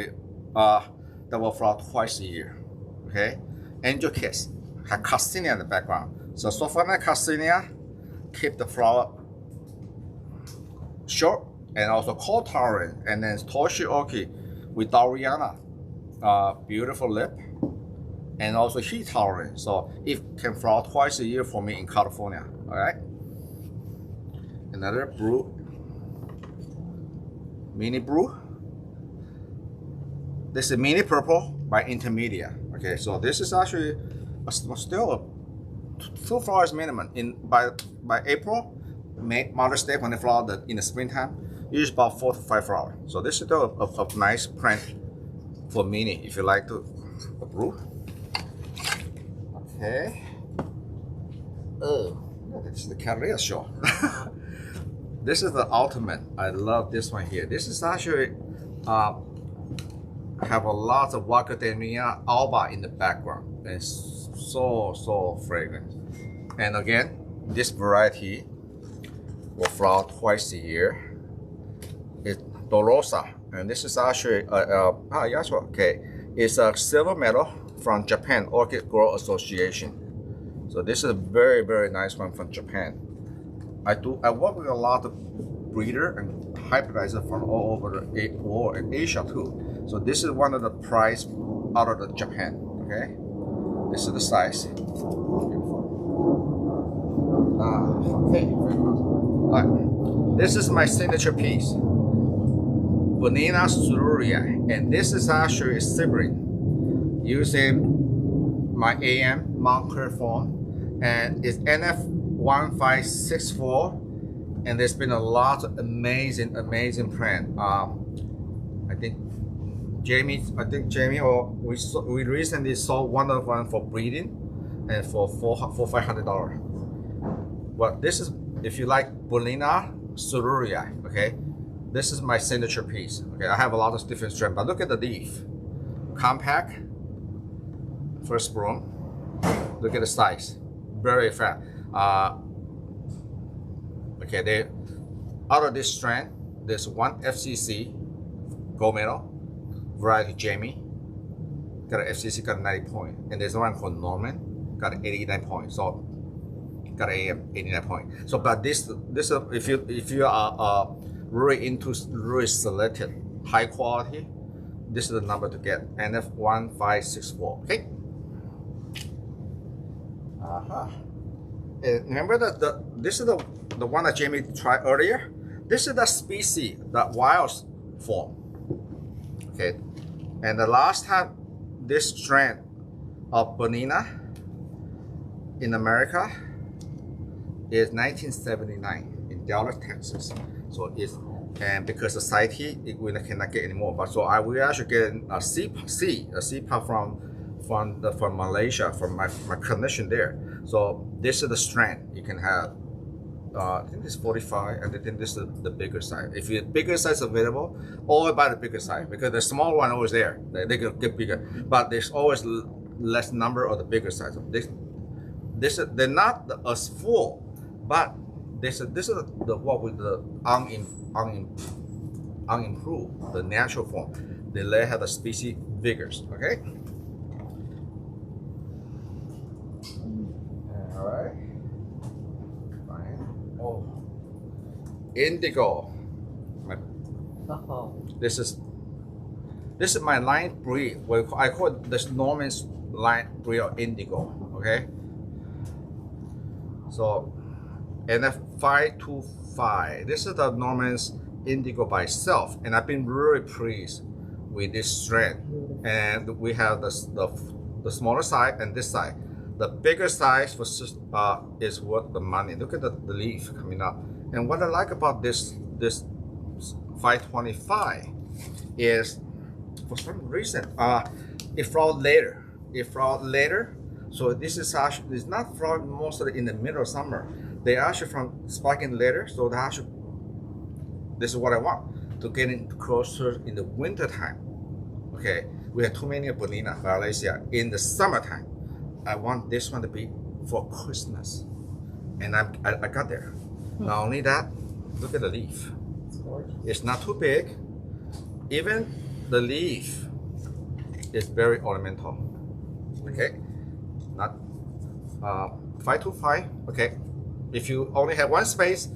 that will flower twice a year. Okay, Angel Kiss have Cassinia in the background. So Sophana Cassinia keep the flower short and also cold tolerant, and then Toshioki with Doriana, beautiful lip, and also heat tolerant. So it can flower twice a year for me in California. All right. Another brew, mini brew. This is mini purple by Intermedia. Okay, so this is actually still two flowers minimum. By April, May, Mother's Day, when they flower in the springtime, usually about 4 to 5 flowers. So this is still a nice plant for mini if you like to brew. Okay. Oh, this is the Cattleya show. This is the ultimate. I love this one here. This is actually have a lot of Wacademia alba in the background. It's so fragrant. And again, this variety will flower twice a year. It's Dorosa, and this is actually okay. It's a silver medal from Japan Orchid Grow Association. So this is a very nice one from Japan. I work with a lot of breeder and hybridizer from all over the world and Asia too. So this is one of the price out of the Japan. Okay, this is the size. Okay, very good. All right, this is my signature piece, Bonina Sururia, and this is actually a sibling using my AM marker form, and it's NF1564, and there's been a lot of amazing plant. I think Jamie or we recently saw one of them for breeding, and for $500. Well, this is, if you like Bonina Sururia, okay, this is my signature piece. Okay, I have a lot of different strands, but look at the leaf, compact, first bloom. Look at the size, very fat. Okay, they out of this strand, there's one FCC gold medal variety Jamie, got an FCC, got a 90 point, and there's one called Norman, got an 89 point. So got an AM 89 point. So, but this if you are really into really selected high quality, this is the number to get, NF1564. Okay. Remember that this is the one that Jamie tried earlier. This is the species, the wild form. Okay, and the last time this strand of Bonina in America is 1979 in Dallas, Texas. So it's, and because society we cannot get anymore. But so we actually get a CPA from Malaysia, from my connection there. So this is the strand you can have. I think this is 45, and I think this is the bigger size. If you bigger size available, always buy the bigger size, because the small one always there. They can get bigger, but there's always less number of the bigger size. They're not as full, but this is the what with the unimproved, the natural form. They let have the species vigors. Okay. All right. Oh, indigo. This is my line breed. Well, I call it this Norman's line breed of indigo. Okay. So, NF525. This is the Norman's indigo by itself, and I've been really pleased with this strand. And we have the smaller side and this side. The bigger size is worth the money. Look at the leaf coming up. And what I like about this 525 is, for some reason, it flowers later. So this is actually, it's not flowering mostly in the middle of summer. They actually from spiking later. So they actually, this is what I want, to get in closer in the winter time. Okay, we have too many Bonina Valencia in the summertime. I want this one to be for Christmas, and I got there. Not only that, look at the leaf. It's not too big. Even the leaf is very ornamental. Okay, not 525. Okay, if you only have one space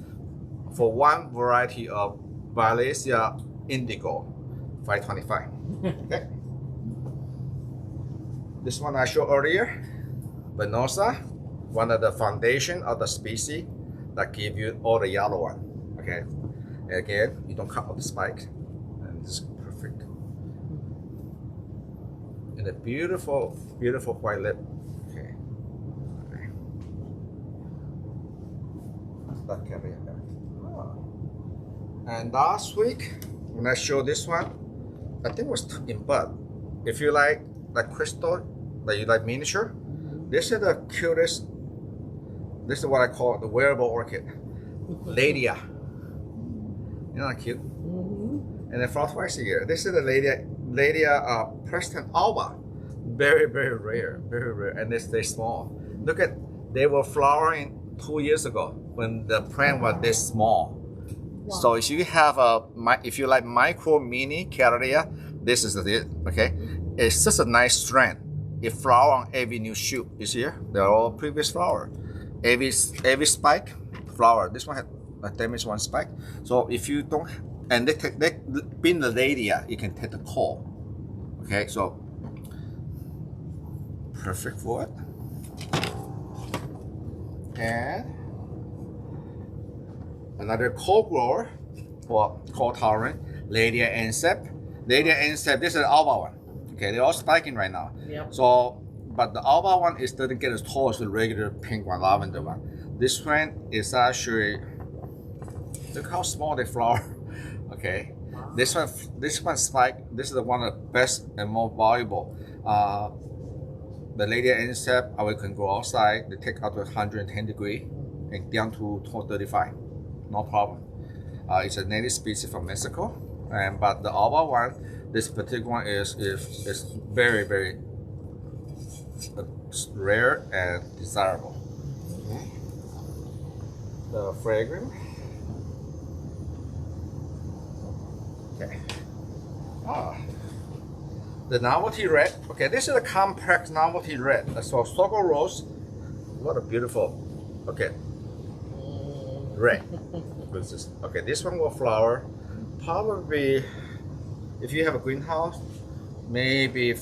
for one variety of Valencia indigo, 525. Okay, this one I showed earlier. Venosa, one of the foundation of the species that give you all the yellow one. Okay, and again, you don't cut off the spike, and it's perfect. And a beautiful white lip. Okay. That can be there. And last week, when I showed this one, I think it was in bud. If you like crystal, that you like miniature, this is the cutest. This is what I call the wearable orchid, Ladia. You know, cute. And then flower twice a year. This is the Ladia Preston alba, very rare, and they stay small. Look at, they were flowering 2 years ago when the plant was this small. Wow. So if you have if you like micro mini Cattleya, this is it. Okay, it's just a nice strand. It flower on every new shoot. You see here, they're all previous flower. Every spike flower. This one had a damaged one spike. So if you don't, and they being the ladia, you can take the core. Okay, so perfect for it. And another core grower for core tolerant, Ladia Ansep. Ladia Ansep, this is the alba one. Okay, they're all spiking right now. Yep. So, but the alba one doesn't get as tall as the regular pink one, lavender one. This one is actually, look how small they flower. Okay, this one spike. This is the one of the best and more valuable. The Ladia Ansep, we can go outside. They take out to 110 degree and down to 35, no problem. It's a native species from Mexico, but the alba one, this particular one is very, very rare and desirable. Okay. The fragrance. Okay. The Novelty Red. Okay, this is a complex Novelty Red. So Sorghum Rose. What a beautiful. Okay. Red. What's this? Okay, this one will flower. Probably, if you have a greenhouse, maybe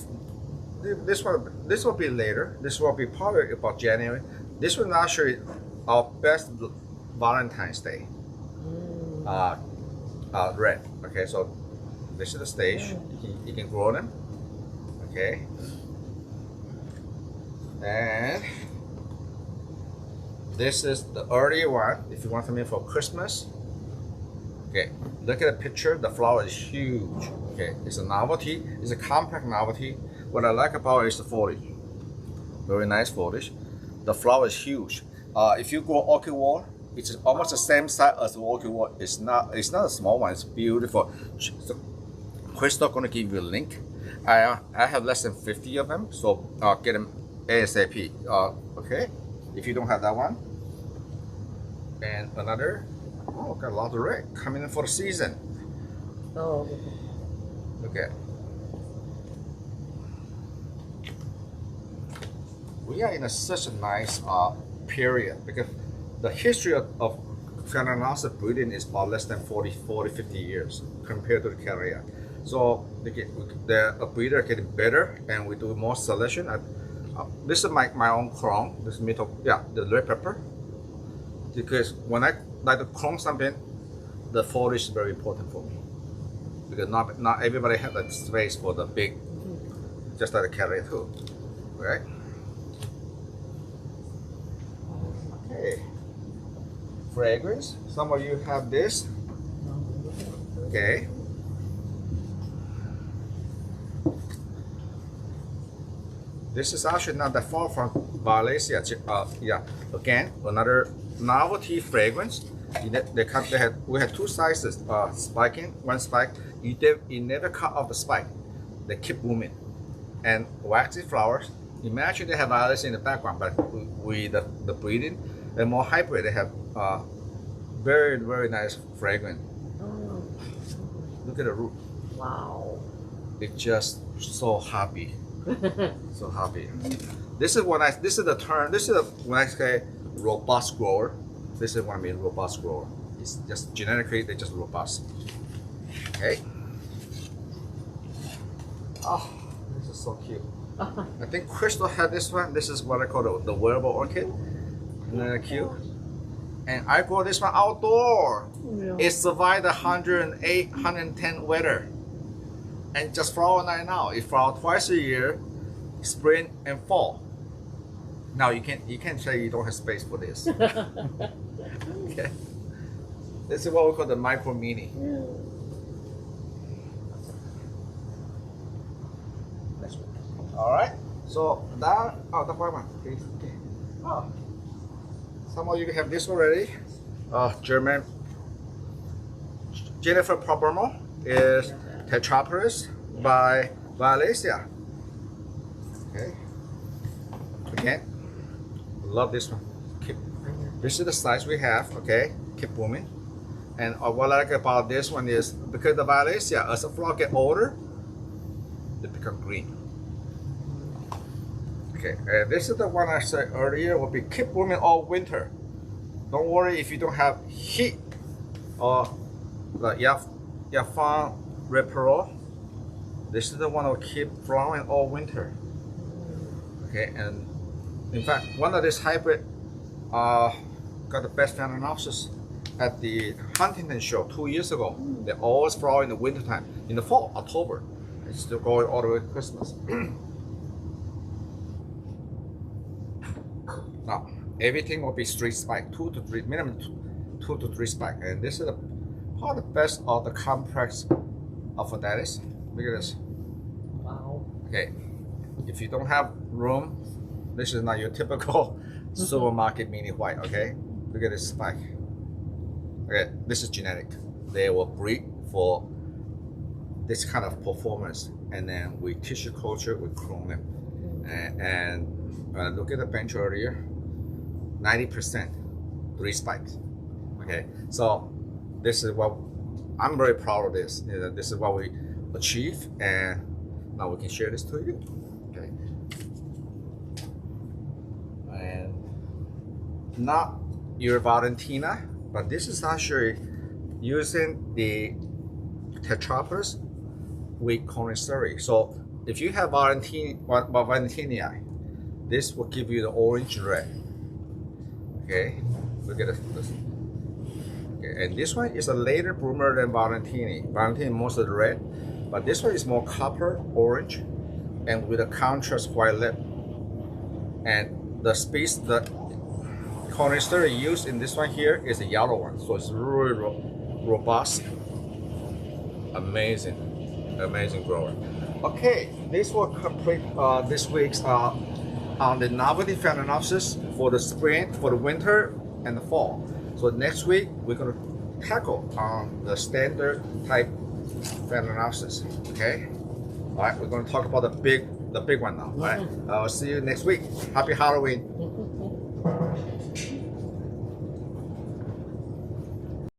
this will be later. This will be probably about January. This one actually our best Valentine's Day. Red. Okay, so this is the stage. You can grow them. Okay. And this is the early one. If you want something for Christmas. Okay, look at the picture. The flower is huge. Okay, it's a novelty. It's a compact novelty. What I like about it is the foliage. Very nice foliage. The flower is huge. If you grow orchid wall, it's almost the same size as the orchid wall. It's not a small one. It's beautiful. So, Crystal gonna give you a link. I have less than 50 of them, so get them ASAP. Okay, if you don't have that one, and another. Oh, got a lot of red coming in for the season. Oh. Okay. We are in such a nice period because the history of Phalaenopsis breeding is about less than 40, 50 years compared to the Carrier. So the breeder getting better, and we do more selection. This is my own clone. This is the red pepper. Because when I like to clone something, the foliage is very important for me. Because not everybody has that space for the big, just like the Carrier too, right? Okay. Fragrance. Some of you have this. Okay. This is actually not that far from Valencia. Again, another novelty fragrance. We had two sizes, spiking, one spike. You never cut off the spike. They keep blooming. And waxy flowers. Imagine they have Valencia in the background, but with the breeding and more hybrid, they have very, very nice fragrance. Oh. Look at the root. Wow. It's just so happy. So happy. This is when I say robust grower. This is what I mean robust grower. It's just genetically they're just robust. Okay. Oh, this is so cute. I think Crystal had this one. This is what I call the wearable orchid. Isn't that cute? And I grow this one outdoor. Yeah. It survived 108, 110 weather. And just flower right now. It flowers twice a year, spring and fall. Now you can't say you don't have space for this. Okay. This is what we call the micro mini. All right. So that the white one, please. Okay. Oh. Some of you have this already. German Jennifer Probermo is Tetraparis by Valencia. Okay. Again, love this one. This is the size we have. Okay, keep blooming. And what I like about this one is because the Valencia, as the flower get older, they become green. Okay, and this is the one I said earlier will be keep blooming all winter. don't worry if you don't have heat or like Fang red pearl. This is the one that will keep flowering all winter. Okay, and in fact, one of these hybrid got the best Phalaenopsis at the Huntington show 2 years ago. They always flower in the winter time, in the fall, October. It's still going all the way to Christmas. Now, everything will be straight spike, minimum 2 to 3 spike, and this is probably the best of the complex Orchids. Look at this. Wow. Okay, if you don't have room, this is not your typical supermarket mini white. Okay, look at this spike. Okay, this is genetic. They will breed for this kind of performance, and then we tissue culture, we clone them, and look at the bench earlier. 90% 3 spikes. Okay, so this is what I'm very proud of. This this is what we achieve, and now we can share this to you. Okay, and not your Valentina, but this is actually using the tetrapolis with conisteri. So if you have Valentina, this will give you the orange red. Okay, look at this. Okay, and this one is a later bloomer than Valentini. Valentini most of the red, but this one is more copper orange, and with a contrast white lip. And the space, the conisteri used in this one here is the yellow one, so it's really robust. Amazing grower. Okay, this will complete this week's on the Novelty Phalaenopsis for the spring, for the winter, and the fall. So next week we're going to tackle on the standard type Phalaenopsis. Okay. All right, we're going to talk about the big one now. All right. I'll see you next week. Happy Halloween.